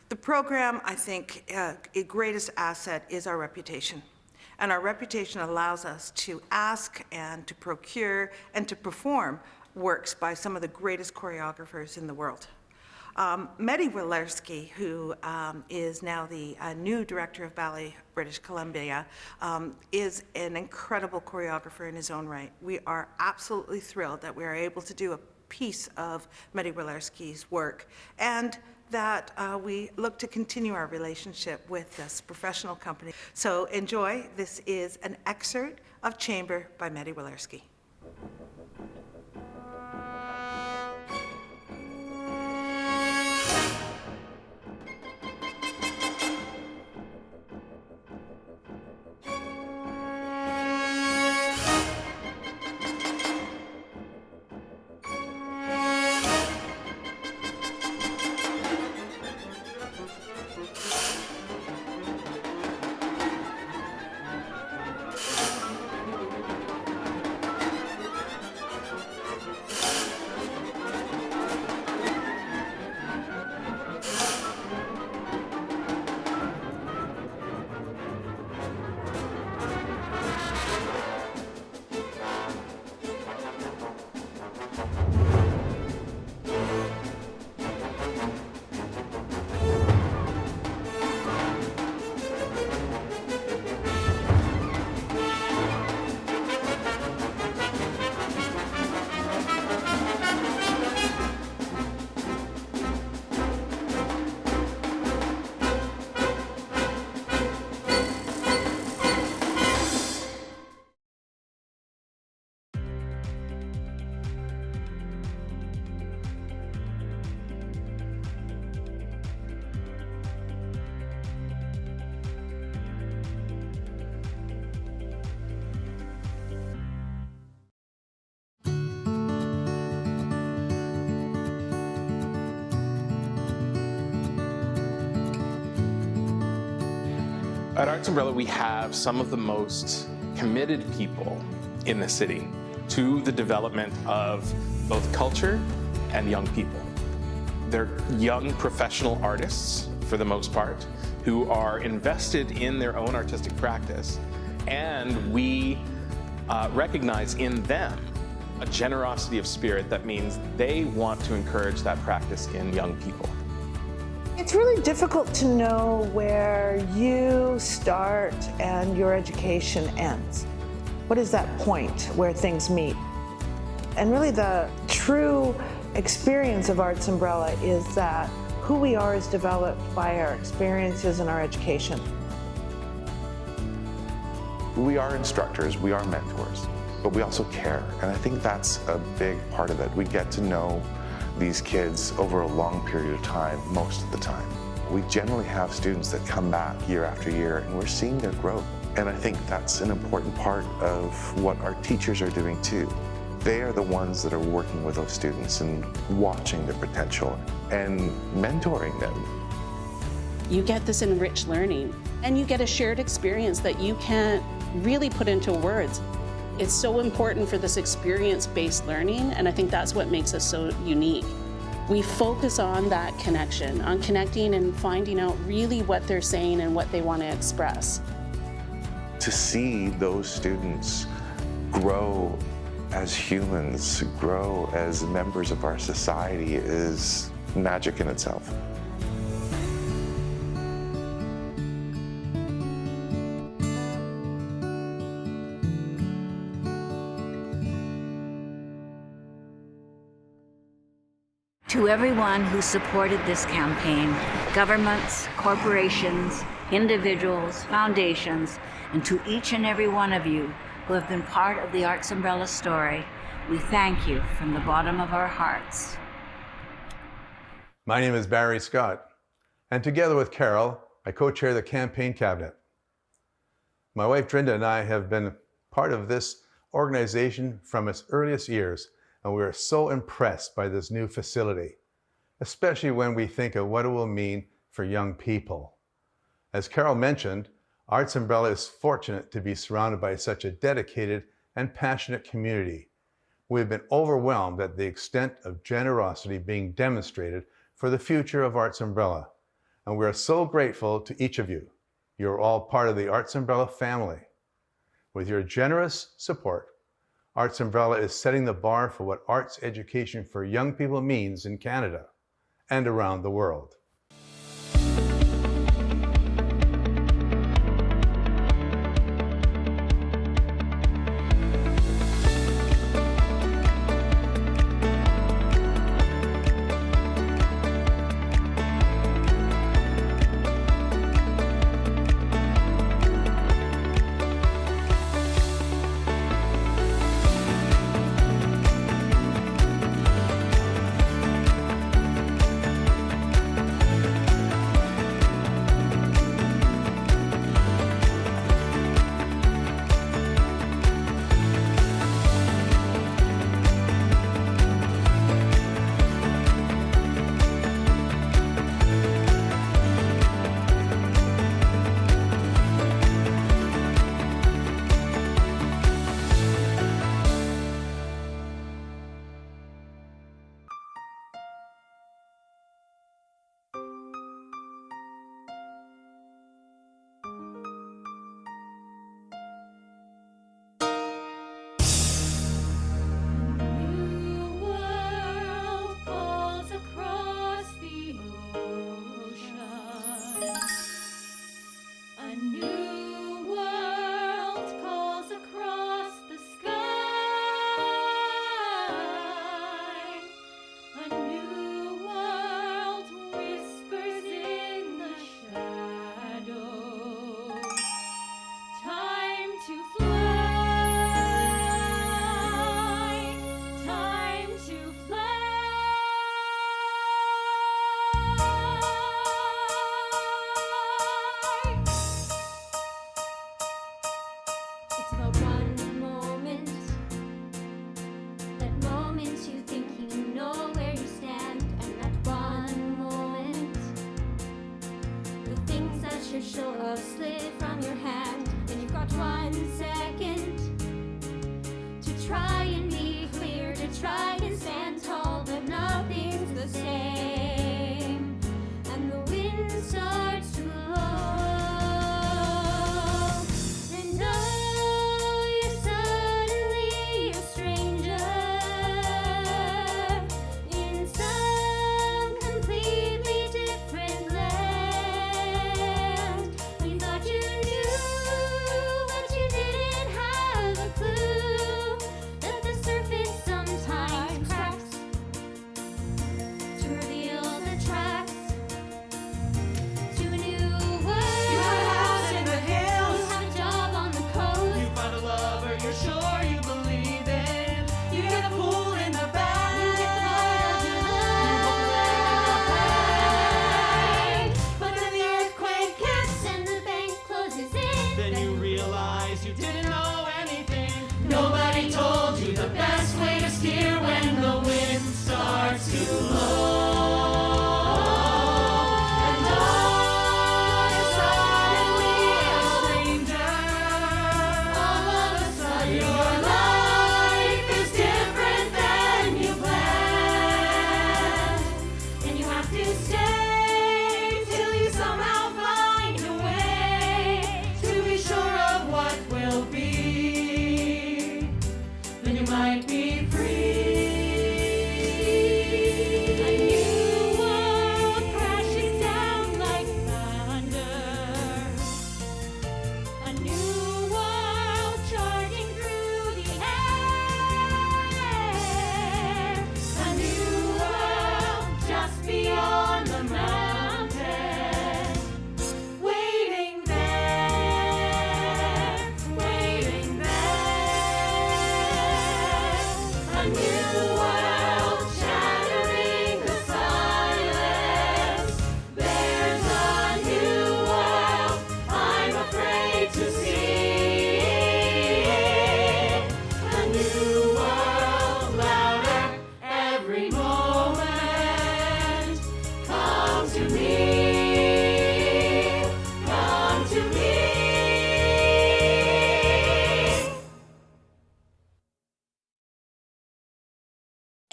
Speaker 16: The program, I think, its greatest asset is our reputation. And our reputation allows us to ask and to procure and to perform works by some of the greatest choreographers in the world. Mehdi Wilerski, who is now the new director of ballet British Columbia, is an incredible choreographer in his own right. We are absolutely thrilled that we are able to do a piece of Mehdi Wilerski's work, and that we look to continue our relationship with this professional company. So enjoy. This is an excerpt of Chamber by Mehdi Wilerski.
Speaker 17: At Arts Umbrella, we have some of the most committed people in the city to the development of both culture and young people. They're young professional artists, for the most part, who are invested in their own artistic practice, and we recognize in them a generosity of spirit that means they want to encourage that practice in young people.
Speaker 18: It's really difficult to know where you start and your education ends. What is that point where things meet? And really the true experience of Arts Umbrella is that who we are is developed by our experiences and our education.
Speaker 19: We are instructors, we are mentors, but we also care. And I think that's a big part of it. We get to know these kids over a long period of time, most of the time. We generally have students that come back year after year, and we're seeing their growth. And I think that's an important part of what our teachers are doing too. They are the ones that are working with those students and watching their potential and mentoring them.
Speaker 20: You get this enriched learning, and you get a shared experience that you can't really put into words. It's so important for this experience-based learning, and I think that's what makes us so unique. We focus on that connection, on connecting and finding out really what they're saying and what they want to express.
Speaker 19: To see those students grow as humans, grow as members of our society is magic in itself.
Speaker 21: To everyone who supported this campaign, governments, corporations, individuals, foundations, and to each and every one of you who have been part of the Arts Umbrella story, we thank you from the bottom of our hearts.
Speaker 26: My name is Barry Scott, and together with Carol, I co-chair the campaign cabinet. My wife Drinda and I have been part of this organization from its earliest years, and we are so impressed by this new facility, especially when we think of what it will mean for young people. As Carol mentioned, Arts Umbrella is fortunate to be surrounded by such a dedicated and passionate community. We have been overwhelmed at the extent of generosity being demonstrated for the future of Arts Umbrella, and we are so grateful to each of you. You are all part of the Arts Umbrella family. With your generous support, Arts Umbrella is setting the bar for what arts education for young people means in Canada and around the world.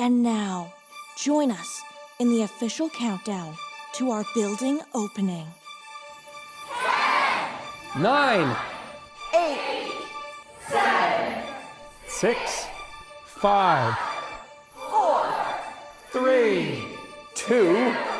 Speaker 1: And now, join us in the official countdown to our building opening.
Speaker 9: 9,
Speaker 1: 8, 7,
Speaker 9: 6, 5,
Speaker 1: 4,
Speaker 9: 3,
Speaker 1: 2,
Speaker 9: 2